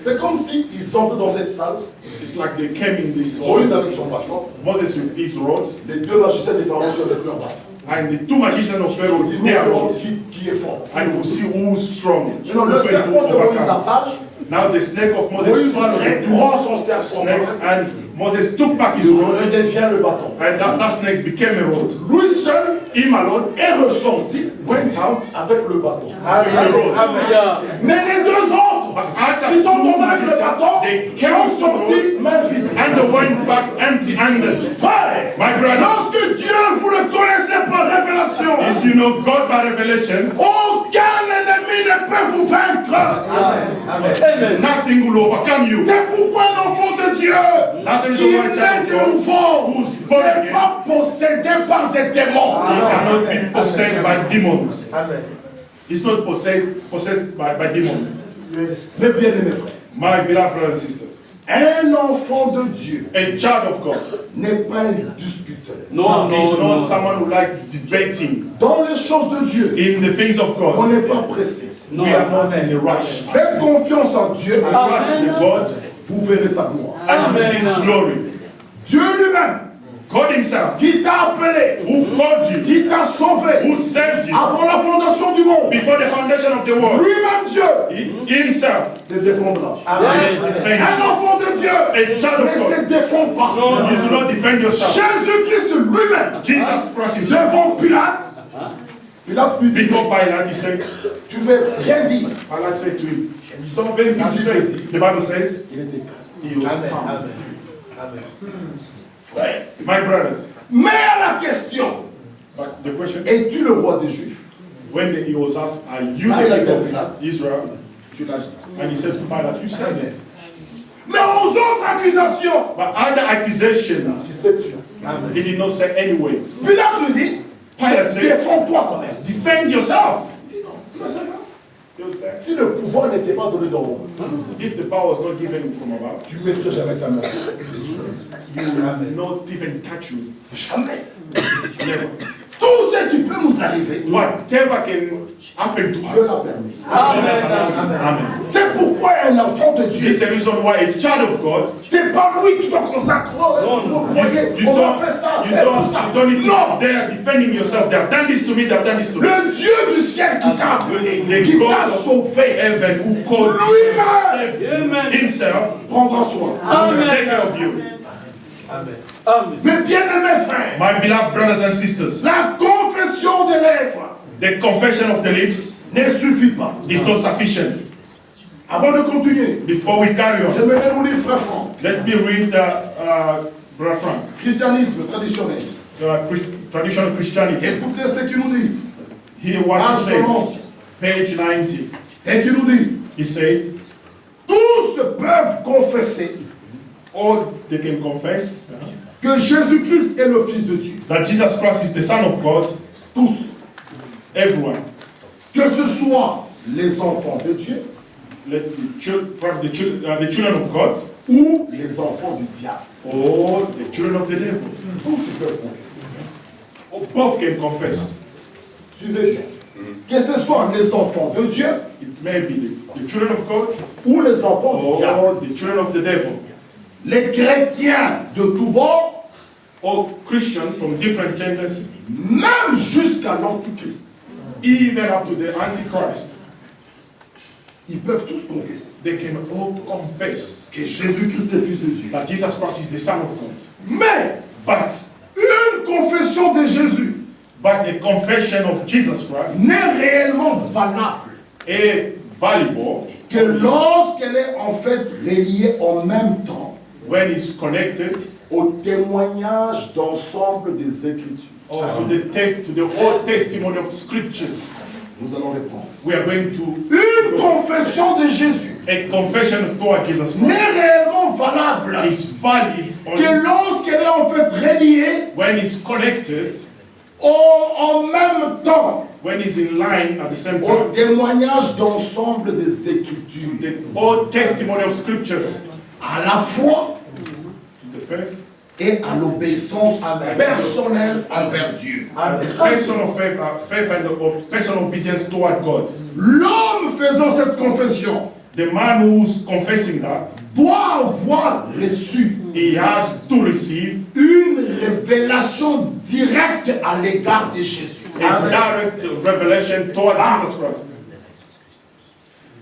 c'est comme si ils entrent dans cette salle, It's like they came in this Moïse hall. avec son bâton, Moses with his rod, les deux magiciens des Pharaons sur avec leur bâton. And the two magicians of Pharaoh, Nous they are verrons out. qui est fort. And we'll see who's strong. Maintenant, le Who's going serpent to de Moïse overcome. avale. Now the snake of Moses Moïse swallowed the reprend son two serpent. snakes, and Moses took back his Il rod, redevient le bâton. and that snake became a rod. Lui seul Him alone est ressorti went out avec le bâton. with the rod. Mais les deux autres, But other ils sont two tombés avec le magicians, bâton, they ils came sont to the rod, sortis main vide. and they went back empty-handed. Frère, My brothers, lorsque Dieu, vous le connaissez par révélation, if you know God by revelation, aucun ennemi ne peut vous vaincre. nothing will overcome you. C'est pourquoi un enfant de Dieu That's the qui reason why naît child de of God, nouveau who's born n'est again, pas possédé par des démons. he cannot be possessed by demons. He's not possessed by demons. Mes bien-aimés frères, My beloved brothers and sisters, un enfant de Dieu a child of God n'est pas un discuteur. is not someone who like debating Dans les choses de Dieu, in the things of on God. n'est pas pressé. We are not in a rush. Faites confiance en Dieu, Trust in God vous verrez sa gloire. and you see His glory. Dieu lui-même, God Himself, qui t'a appelé, who called you, qui t'a sauvé who saved you avant la fondation du monde, before the foundation of the world, lui-même Dieu He Himself te défendra. defend Un you. enfant de Dieu A child ne of God, se défend pas. you do not defend yourself. Jésus-Christ lui-même, Jesus Christ Himself, devant Pilate, Pilate lui dit, before Pilate, He said, tu veux rien dire. Pilate said to him, you don't have anything to say. The Bible says, Il était calme. He was calm. Frère, My brothers, mais à la question, but the question, es-tu le roi des Juifs? when he was asked, are you Ah, the il a king dit of Pilate. Israel? Tu l'as dit. And he says to Pilate, you said it. Mais aux autres accusations, But other il accusations, s'est tué. he did not say any words. Pilate lui dit, Pilate said, défends-toi quand même. defend yourself. Il dit non. He said, no. He was there. Si le pouvoir n'était pas donné d'en haut, If the power was not given from above, tu ne mettrais jamais ta main. you will not even touch you. Jamais. Never. Tout ce qui peut nous arriver, Whatever can happen to Dieu l'a us, permis. God has allowed it. Amen. C'est pourquoi un enfant de Dieu, This is the reason why a child of God, c'est pas lui qui doit consacrer. Vous voyez, you on va don't, faire ça. you et tout don't, ça. you don't need to Non. be there defending yourself. They have done this to me, they have done this to me. Le Dieu du ciel qui t'a appelé, The qui God t'a of sauvé, heaven who called you Lui-même. and saved you himself prendra soin. will take care of you. Mes bien-aimés frères, My beloved brothers and sisters, la confession des lèvres the confession of the lips ne suffit pas. is not sufficient. Avant de continuer, Before we carry on, j'aimerais nous lire Frère Franck, let me read Brother Frank, christianisme traditionnel. traditional Christianity. Écoutez ce qu'il nous dit. Here what he said, Page page 90. Ce qu'il nous dit. He said, Tous peuvent confesser all they can confess que Jésus-Christ est le Fils de Dieu. that Jesus Christ is the Son of God. Tous. Everyone, Que ce soit les enfants de Dieu let the children of God ou les enfants du diable. or the children of the devil, Tous peuvent confesser. or both can confess. Suivez bien. Que ce soit les enfants de Dieu It may be the children of God ou les enfants du diable. or the children of the devil, Les chrétiens de tous bords, or Christians from different tendencies, même jusqu'à l'Antichrist, even up to the Antichrist. ils peuvent tous confesser They can all confess que Jésus-Christ est Fils de Dieu. that Jesus Christ is the Son of God. Mais But une confession de Jésus a confession of Jesus Christ n'est réellement valable is valuable que lorsqu'elle est en fait reliée en même temps when it's connected au témoignage d'ensemble des Écritures. or to the whole testimony of scriptures. Nous allons répondre. We are going to Une confession de Jésus a confession toward Jesus n'est Christ réellement valable is valid que only lorsqu'elle est en fait reliée when it's connected, en même temps when it's in line at the same au time témoignage d'ensemble des Écritures. the whole testimony of scriptures, À la foi to the faith, et à l'obéissance personnelle envers Dieu. personal faith and personal obedience toward God. L'homme faisant cette confession The man who's confessing that, doit avoir reçu he has to receive une révélation directe à l'égard de Jésus. a direct revelation toward Jesus Christ.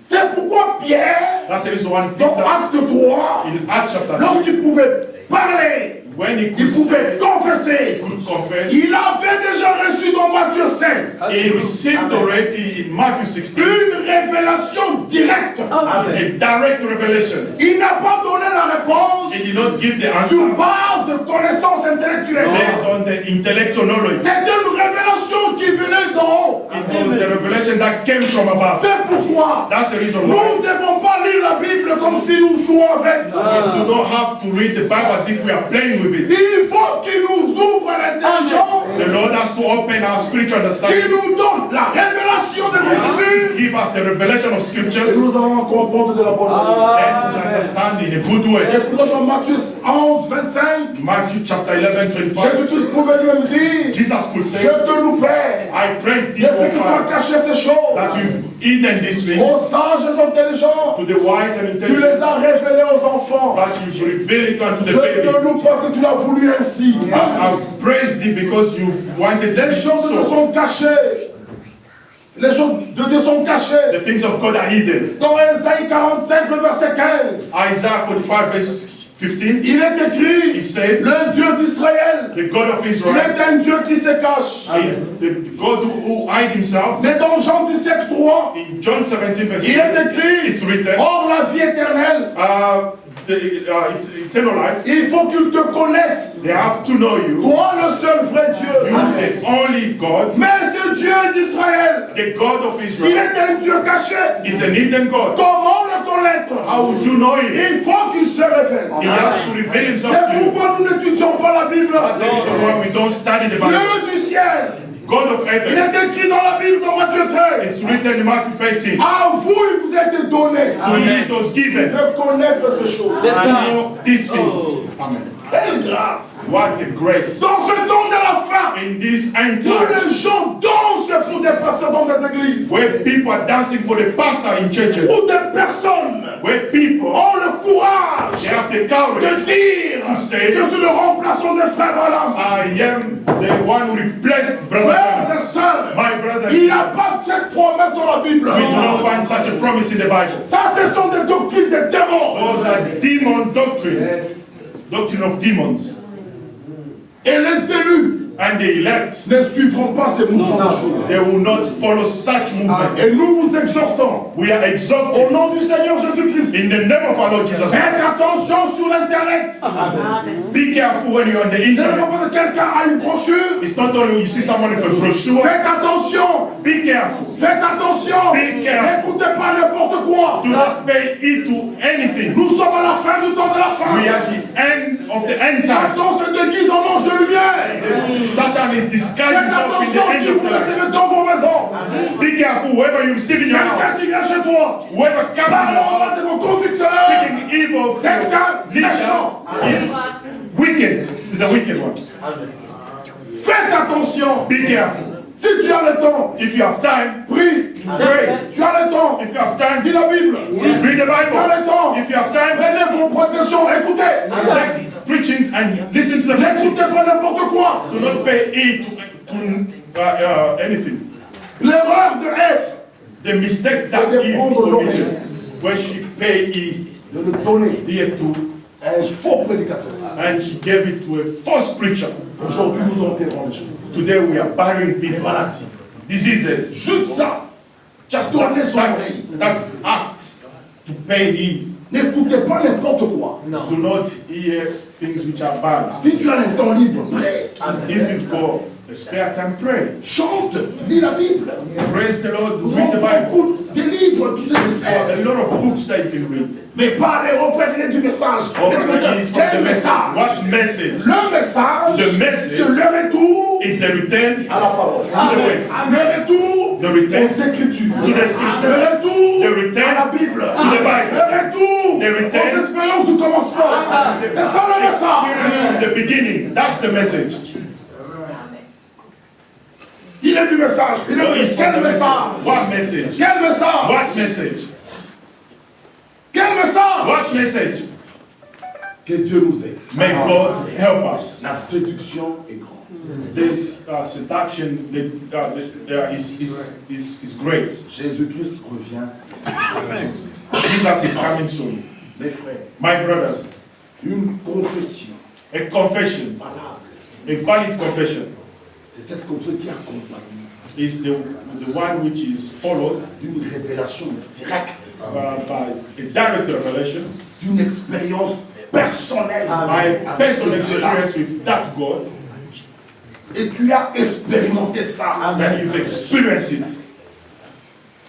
C'est pourquoi Pierre, That's the reason why dans Peter, Acte 3, in Acts chapter 3, lorsqu'il pouvait parler, when he il could say, pouvait confesser, could confess, il avait déjà reçu dans Matthieu 16 he received already in Matthew 16 une révélation directe. a direct revelation. Il n'a pas donné la réponse He did not give the sur answer base de connaissances intellectuelles. based on the intellectual knowledge. C'est une révélation qui venait d'en haut. It was a revelation that came from above. C'est pourquoi That's the reason nous why ne devons pas lire la Bible comme si nous jouons avec. we do not have to read the Bible as if we are playing with it. Il faut qu'il nous ouvre l'intelligence, The Lord has to open our spiritual qu'il understanding. nous donne la révélation des He has to Écritures. give us the revelation of Et scriptures nous allons comprendre de la bonne manière. and we'll understand in a good Et way. pourtant dans Matthieu 11, 25, Matthew chapter 11, 25. Jésus-Christ pouvait lui dire, Jesus could je say, te loue Père, I praise thee, de ce que O tu as Father, caché ces choses that you've eaten these things aux sages et intelligents, to the wise and tu intelligent, les as révélés aux enfants. that you've revealed it unto the Je te babies. loue parce que tu l'as voulu ainsi. I've praised thee because you've wanted Les to be choses de Dieu so. sont cachées. Les choses de Dieu sont cachées. The things of God are hidden. Dans Ésaïe 45, le verset 15, Isaiah 45 verse 15, il est écrit, he said, le Dieu d'Israël, the God of il Israel est un Dieu qui se cache. is the God who hide himself. Mais dans Jean 17, 3, In John 17 verse il 3, est écrit, it's written, or la vie éternelle, eternal life, il faut qu'ils te connaissent. they have to know you, Toi le seul vrai Dieu. you the only God, Mais ce Dieu d'Israël, the God of il Israel, est un Dieu caché. is an hidden God. Comment le connaître? How would you know him? Il faut qu'il se révèle. He has to reveal himself C'est to you. pourquoi nous n'étudions pas la Bible. That's the reason why we don't study the Bible. Dieu du ciel. God of Il heaven, est écrit dans la Bible, dans Matthieu 13. it's written in Matthew 13. À vous, il vous a été donné To you it was given de connaître ces choses. to know these things. Amen. Quelle grâce. What a grace. Dans ce temps de la fin, In this end où time, les gens dansent pour des pasteurs dans des églises, where people are dancing for the pastor in churches, où des personnes where people ont le courage they have the de courage dire, to say, je suis le remplaçant de frère Branham. I am the one who replaced Brother Frères Branham. et sœurs, My brothers and il n'y a sisters, pas cette promesse dans la Bible. we do not find such a promise in the Bible. Ça, ce sont des doctrines des démons. Those are demon doctrine, doctrine of demons. Et les élus And the elect, ne suivront pas ces mouvements de choses. they will not follow such movements. Et nous vous exhortons, We are au exalted nom du Seigneur Jésus-Christ, in the name of our Lord Jesus. faites attention sur l'Internet. Be careful when you're on the C'est pas internet. parce que quelqu'un a une brochure. It's not only you see someone with a brochure. Faites attention. Be careful. Faites attention. Be careful. N'écoutez pas n'importe quoi. Do not pay heed to anything. Nous sommes à la fin du temps de la fin. We are the end of the end time. Satan se déguise en ange de lumière. Satan is disguising Faites himself in attention the qui angel of vous the light. recevez dans vos maisons. Be careful whoever you receive in your Quelqu'un house. qui vient chez toi. Whoever comes in Parlons your en house bas de vos conducteurs. speaking evil of C'est your un leaders méchant. is wicked. Is a wicked one. Faites attention. Be careful. Si tu as le temps, If you have time, prie. pray. Tu as le temps, If you have time, dis la Bible. read the Tu as Bible. le temps, If you have time, prenez vos protections, écoutez. take preachings and listen to the preaching. N'écoutez pas n'importe quoi. Do not pay heed to anything. L'erreur de Ève, The mistake C'est that de Eve prendre committed when she paid de le donner ear to à un faux prédicateur. and she gave it to a false preacher. Aujourd'hui, nous enterrons les gens. Today we are burying Les people, maladies. diseases. Juste ça. Just Donnez son that oreille. act to pay heed. N'écoutez pas n'importe quoi. Do not hear things which are bad. Si tu as un temps libre, prie. If you've got a spare time, pray. Chante, lis la Bible. Praise the Lord, Nous read the avons Bible. beaucoup de livres, tout ce que There are c'est. a lot of books that you can read. Mais pas les reprendre du message. All Le it message, is from the quel message. message? What message? Le message, The message c'est le retour is the return à la parole. to the word. Le retour The return aux Écritures. to the scripture. Le retour The return à la Bible. to the Bible. Le retour The return aux expériences du commencement. C'est ça le Experience from message. the beginning. That's the message. Il est du message. Il est What du is from quel the message? message? What message? Quel message? What message? message? What message? Que Dieu nous aide. May God help us. La séduction est grande. This seduction is great. Jésus-Christ revient. Jesus is coming soon. Mes frères, My brothers, une confession a confession, valable, a valid confession, c'est cette confession qui est accompagnée is the one which is followed d'une révélation directe, by a direct revelation, d'une expérience personnelle. by a personal avec cela. experience with that God, Et tu as expérimenté ça. and you've experienced it.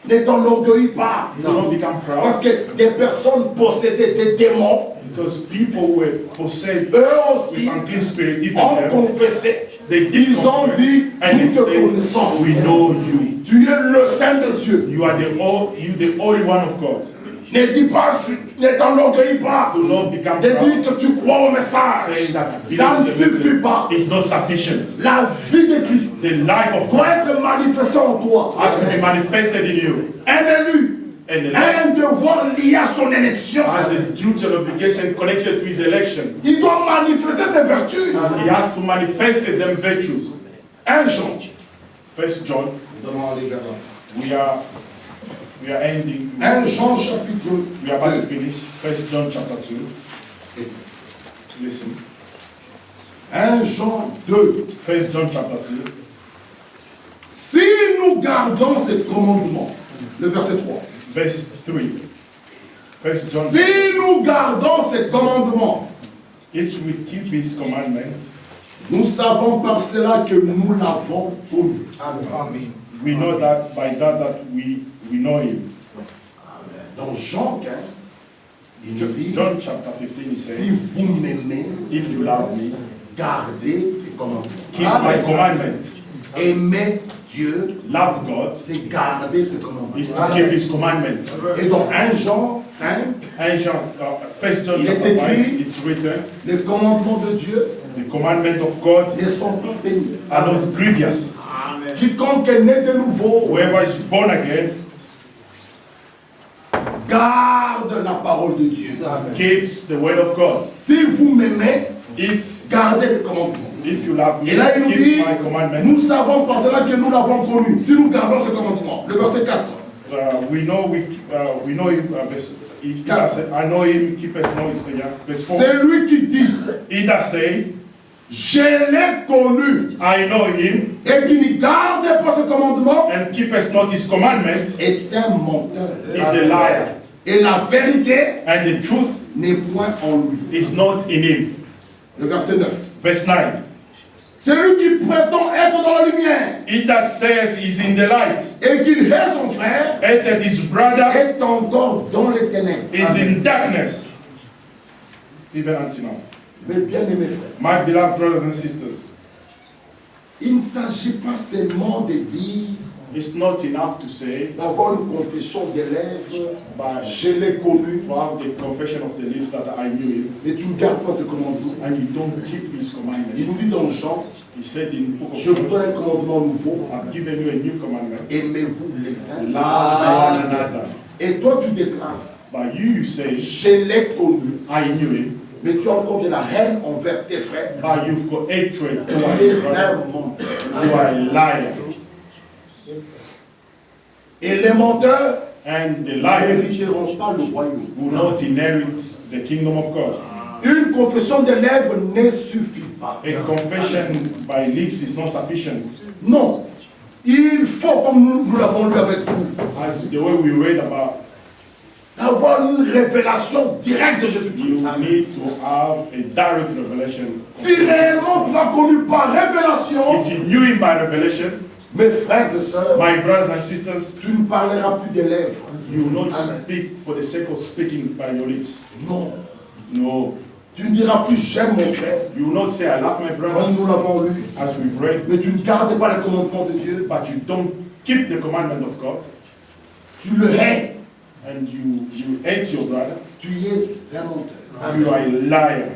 Ne t'enorgueillis pas. Do not become Parce proud, que des personnes possédaient des démons, because people were possessed eux with aussi unclean spirit, even ont them. confessé. They did Ils ont confess, dit, and they nous te said, connaissons. we know you. Tu es le Saint de Dieu. You are the only one of God. Ne dis pas, ne t'enorgueillis pas. Do not become Ne dis proud, que tu crois au message. saying that I Ça ne believe the suffit message pas. is not sufficient. La vie de Christ The life of doit Christ être manifestée en toi. has to be manifested in you, Un élu and the a life un devoir lié à son élection. has a duty and obligation connected to his election. Il doit manifester ses vertus. He has to manifest them virtues. 1 Jean. 1 John, Nous allons aller vers la fin. we are ending. 1 Jean chapitre We are about to 2. finish. 1 John chapter 2. Listen. 1 Jean 2. 1 John chapter 2. Si nous gardons ces commandements, le verset 3. Verse 3. 1 John. Si nous gardons ces commandements, If we keep his commandment, nous savons par cela que nous l'avons connu. we know that by that we know him. Dans Jean 15, il nous dit, John chapter 15 is si saying, vous m'aimez, if you love me, gardez les commandements. keep my commandment. Aimer Dieu, Love God c'est garder ses commandements. is to keep his commandment. Et dans 1 Jean 5, And John, 1 John Il est chapter 5, écrit- it's written, les commandements de Dieu the commandment of God ne sont pas pénibles. are not grievous. Quiconque est né de nouveau Whoever is born again garde la parole de Dieu. keeps the word of God. Si vous m'aimez, If gardez les commandements. you love me, Et là, il nous dit, keep my commandment. nous savons par cela que nous l'avons connu. Si nous gardons ces commandements. Le verset 4. We know him. He does say, I know him. Keep us know his verse 4. C'est lui qui dit, He does say, je l'ai connu. I know him, Et qui ne garde pas ses commandements and keep us not his commandment. est un menteur. Is a liar, Et la vérité and the truth n'est point en lui. is not in him. Le verset 9. Verse 9. Celui qui prétend être dans la lumière He that says he's in the light, et qu'il hait son frère and that his brother est encore dans les ténèbres. is in darkness, even until now. Mes bien-aimés frères, My beloved brothers and sisters, il ne s'agit pas seulement de dire, it's not enough to say, d'avoir une confession des lèvres, but je l'ai connu, to have the confession of the lips that I knew him, mais tu ne gardes pas ses commandements. and you don't keep his Il nous commandments. dit dans Jean, He said in the book of je vous donne John, un commandement nouveau, I've given you a new commandment. aimez-vous les uns les autres. Love one another. Et toi tu déclares, But you say, je l'ai connu, I knew him, mais tu as encore de la haine envers tes frères. but you've got hatred Tu towards es your brother. un menteur. You are a liar. Et les menteurs And the ne liars n'hériteront pas le royaume. will not inherit the kingdom of God. Une confession des lèvres ne suffit pas. A confession by lips is not sufficient. Non. Il faut, comme nous l'avons lu avec vous, As the way we read about, avoir une révélation directe de Jésus-Christ. you need to have a direct revelation. Si réellement tu l'as connu par révélation, If you knew him by revelation, mes frères et sœurs, my brothers and sisters, tu ne parleras plus des lèvres. you will not speak for the sake of speaking by your lips. Non. No. Tu ne diras plus j'aime mon frère, You will not say, I love my brother, comme nous l'avons lu. as we've read, Mais tu ne gardes pas les commandements de Dieu. but you don't keep the commandment of God, Tu le hais. and you hate your brother. Tu es un menteur. You are a liar.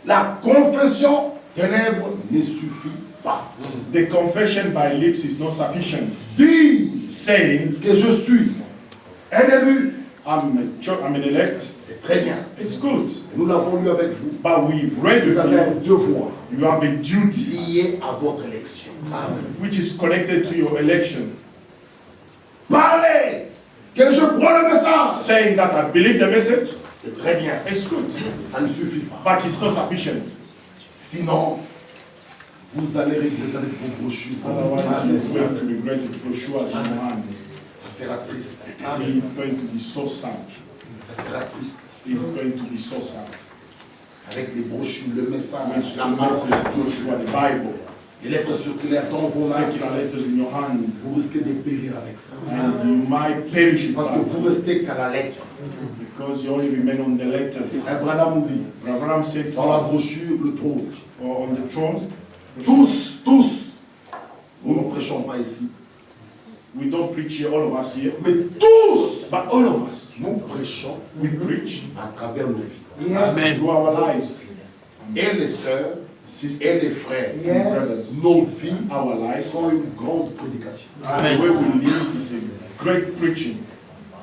La confession des lèvres ne suffit pas. The confession by lips is not sufficient. Dis Saying, que je suis un élu, I'm an elect. C'est très bien. It's good. Et nous l'avons lu avec vous. But we've read Vous with avez un you. devoir You have a duty lié à votre élection. which is connected to your election. Parlez que je crois le message. Saying that I believe the message, C'est très bien. it's good. Mais ça ne suffit pas. But it's not sufficient. Sinon, vous allez regretter avec vos brochures. Otherwise, you're going to regret if brochures in your hand. Ça sera triste. It's going to be so sad. Ça sera triste. It's going to be so sad. Avec les brochures, le message, With la the marque, message, Joshua, the Bible, les lettres circulaires dans vos mains, circular letters in your hands, vous risquez de périr avec ça. and you might perish with Parce que vous that restez qu'à la lettre. because you only remain on the letters. Abraham dit, Abraham said to dans la us, brochure, le trône, or on the throne, tous, nous ne prêchons pas ici, we don't preach here, all of us here, mais tous, but all of us, nous prêchons we preach à travers nos vies. through our lives. Et les sœurs, et Sisters les frères, and brothers, nos vies our lives, sont une grande prédication. the way we live is a great preaching.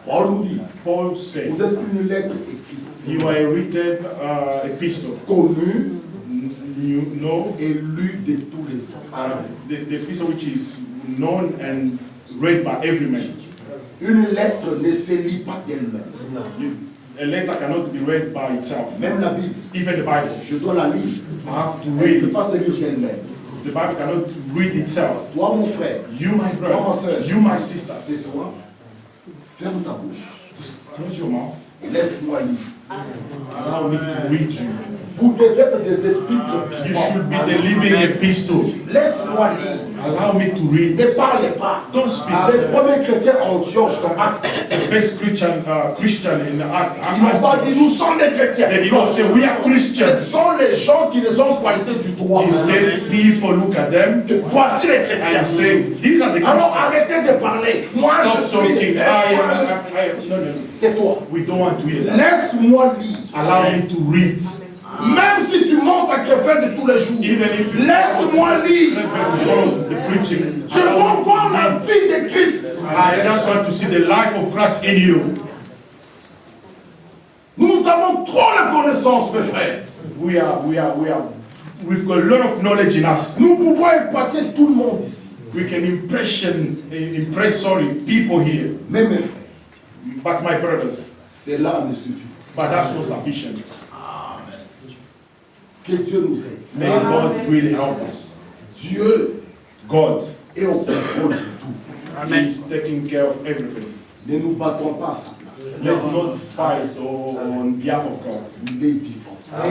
Paul nous dit, Paul said, vous êtes une lettre écrite, you are a written epistle, connue you know, et lue de tous les hommes. the epistle which is known and read by every man. Une lettre ne se lit pas d'elle-même. A letter cannot be read by itself. Même la Bible, Even the Bible, je dois la lire. I have to Elle read ne peut it. pas se lire d'elle-même. The Bible cannot read itself. Toi, mon frère, You, my brother, you, my sister, tais-toi, ferme ta bouche, just close your mouth. laisse-moi lire. Allow me to read you. Vous devez être des épîtres You vivants. should be the living epistle. Laisse-moi lire. Allow me to read. Ne parlez pas. Don't speak. Les premiers chrétiens à Antioche dans Actes, The first Christian in the act. ils n'ont pas dit nous sommes des chrétiens. They did not say we are Ce Christians. sont les gens qui les ont pointés du doigt. Instead, people look at them Voici les chrétiens. and say, these are the Alors Christians. arrêtez de parler. Moi je Stop suis. talking. No, no, no. Tais-toi. We don't want to hear that. Laisse-moi lire. Allow me to read. Même si tu montes à Krefeld de tous les jours, Even if you laisse-moi lire. prefer to follow the preaching, Je veux allow me voir to la read. vie de Christ. I just want to see the life of Christ in you. Nous avons trop de connaissances, mes frères. We've got a lot of knowledge in us. Nous pouvons épater tout le monde ici. We can impress people here. Mais mes frères, But my brothers, cela ne suffit but that's not sufficient. pas. Que Dieu nous aide. May God really help us. Dieu God est au contrôle de tout. is taking care of everything. Ne nous battons pas à sa place. Let not fight on behalf of God. Il est vivant.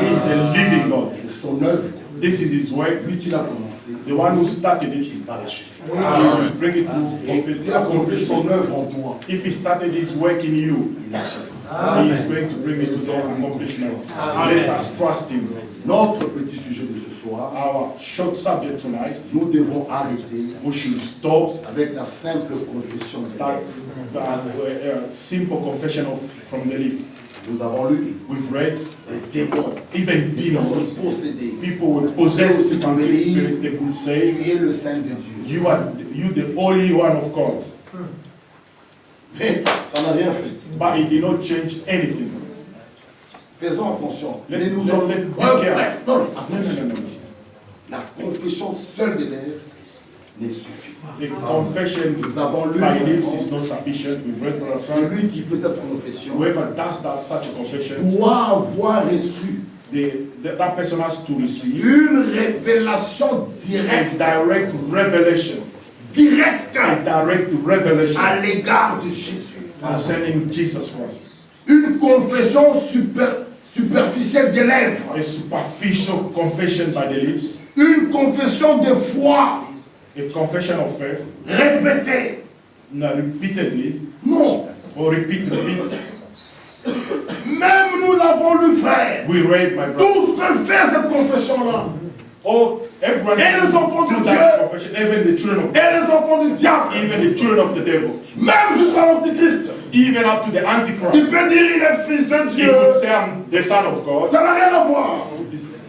He is a living God. C'est son œuvre. This is His work. Lui qui l'a commencé, The one who started it, il va l'achever. He will bring it to Et s'il a commencé son accomplishment. œuvre en toi, If He started His work in you, il l'achève. He is going to bring it to the accomplishment. Let us trust Him. Notre petit sujet de ce soir, Our short subject tonight, nous devons arrêter we should stop avec la simple confession de that l'être. simple confession from the lips. Nous avons lu We've read des démons even qui sont demons. possédés. People were possessed with the Spirit. They could say, Tu es le Saint de Dieu. "You are the Holy One of God," Mais ça n'a rien fait. but it did not change anything. Faisons attention. Let Ne nous be en- careful. Non, No, attention. no. La confession seule des lèvres ne suffit pas. The confession Nous avons lu by lips is not sufficient. We've read Brother Frank. celui qui fait cette confession Whoever does such a confession, doit avoir reçu that person has to receive une révélation a directe, direct revelation. directe A direct revelation à l'égard de Jésus. concerning Jesus Christ. Une confession superficielle des lèvres. A superficial confession by the lips, Une confession de foi a confession of faith, répétée. repeatedly, Non. or repeat. Même nous l'avons lu, frère. We read, my brother. Tous peuvent faire cette confession-là. Oh, everyone Et les enfants de do Dieu. that confession, even the children of Et les enfants du diable. even the children of the devil, Même jusqu'à l'Antichrist. even up to the Il Antichrist. peut dire il est fils de He Dieu. would say, "I'm the Son of God." Ça n'a rien à voir.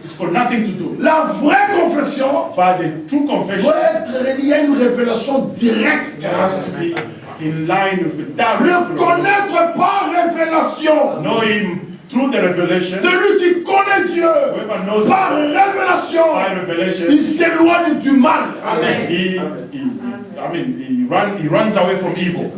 It's got nothing to do. La vraie confession But the true confession doit être reliée à une révélation directe. has to be in line with that. Le connaître par révélation. Know him through the revelation. Celui qui connaît Dieu Whoever knows par him révélation, by revelation, il s'éloigne du mal. he runs away from evil.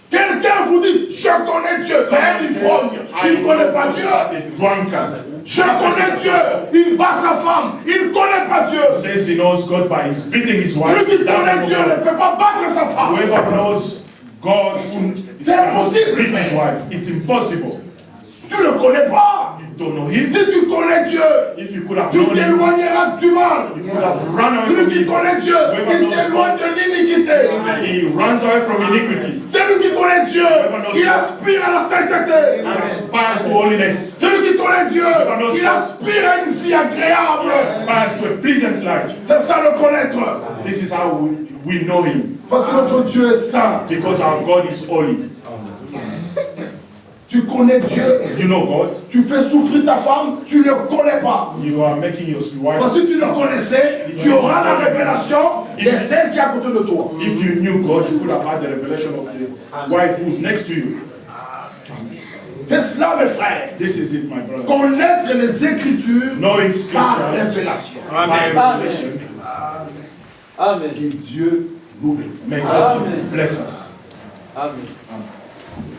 Quelqu'un vous dit, je connais Dieu, c'est un ivrogne, il ne connaît pas Dieu. A drunkard. Je connais Dieu, il bat sa femme, il ne connaît pas Dieu. Says he knows God by his beating his wife. Celui qui Doesn't connaît know Dieu ne God. peut pas battre sa femme. Whoever knows God C'est cannot impossible. beat his wife. It's impossible. Tu ne le connais pas. You don't know him. Si tu connais Dieu, If you could have tu known him, t'éloigneras du mal. you could have run away Celui from qui evil. connaît Dieu, Whoever il knows s'éloigne God, de l'iniquité. he runs away from iniquities. Celui qui connaît Dieu, il aspire à la sainteté. He aspires to holiness. Celui qui connaît Dieu, knows il God. aspire à une vie agréable. He aspires to a pleasant life. C'est ça le connaître. This is how we know him. Parce que notre Dieu est saint. Because our God is holy. Tu connais Dieu, You know God. tu fais souffrir ta femme, tu ne le connais pas. You are making your wife Parce que si tu le suffer. connaissais, tu auras la révélation de celle qui est à côté de toi. If you knew God, you could have had the revelation of the wife who's next to you. C'est cela, mes frères. This is it, my brother. Connaître les Écritures Knowing par scriptures révélation. by revelation. Amen. Que Dieu nous bénisse. May God bless us. Amen.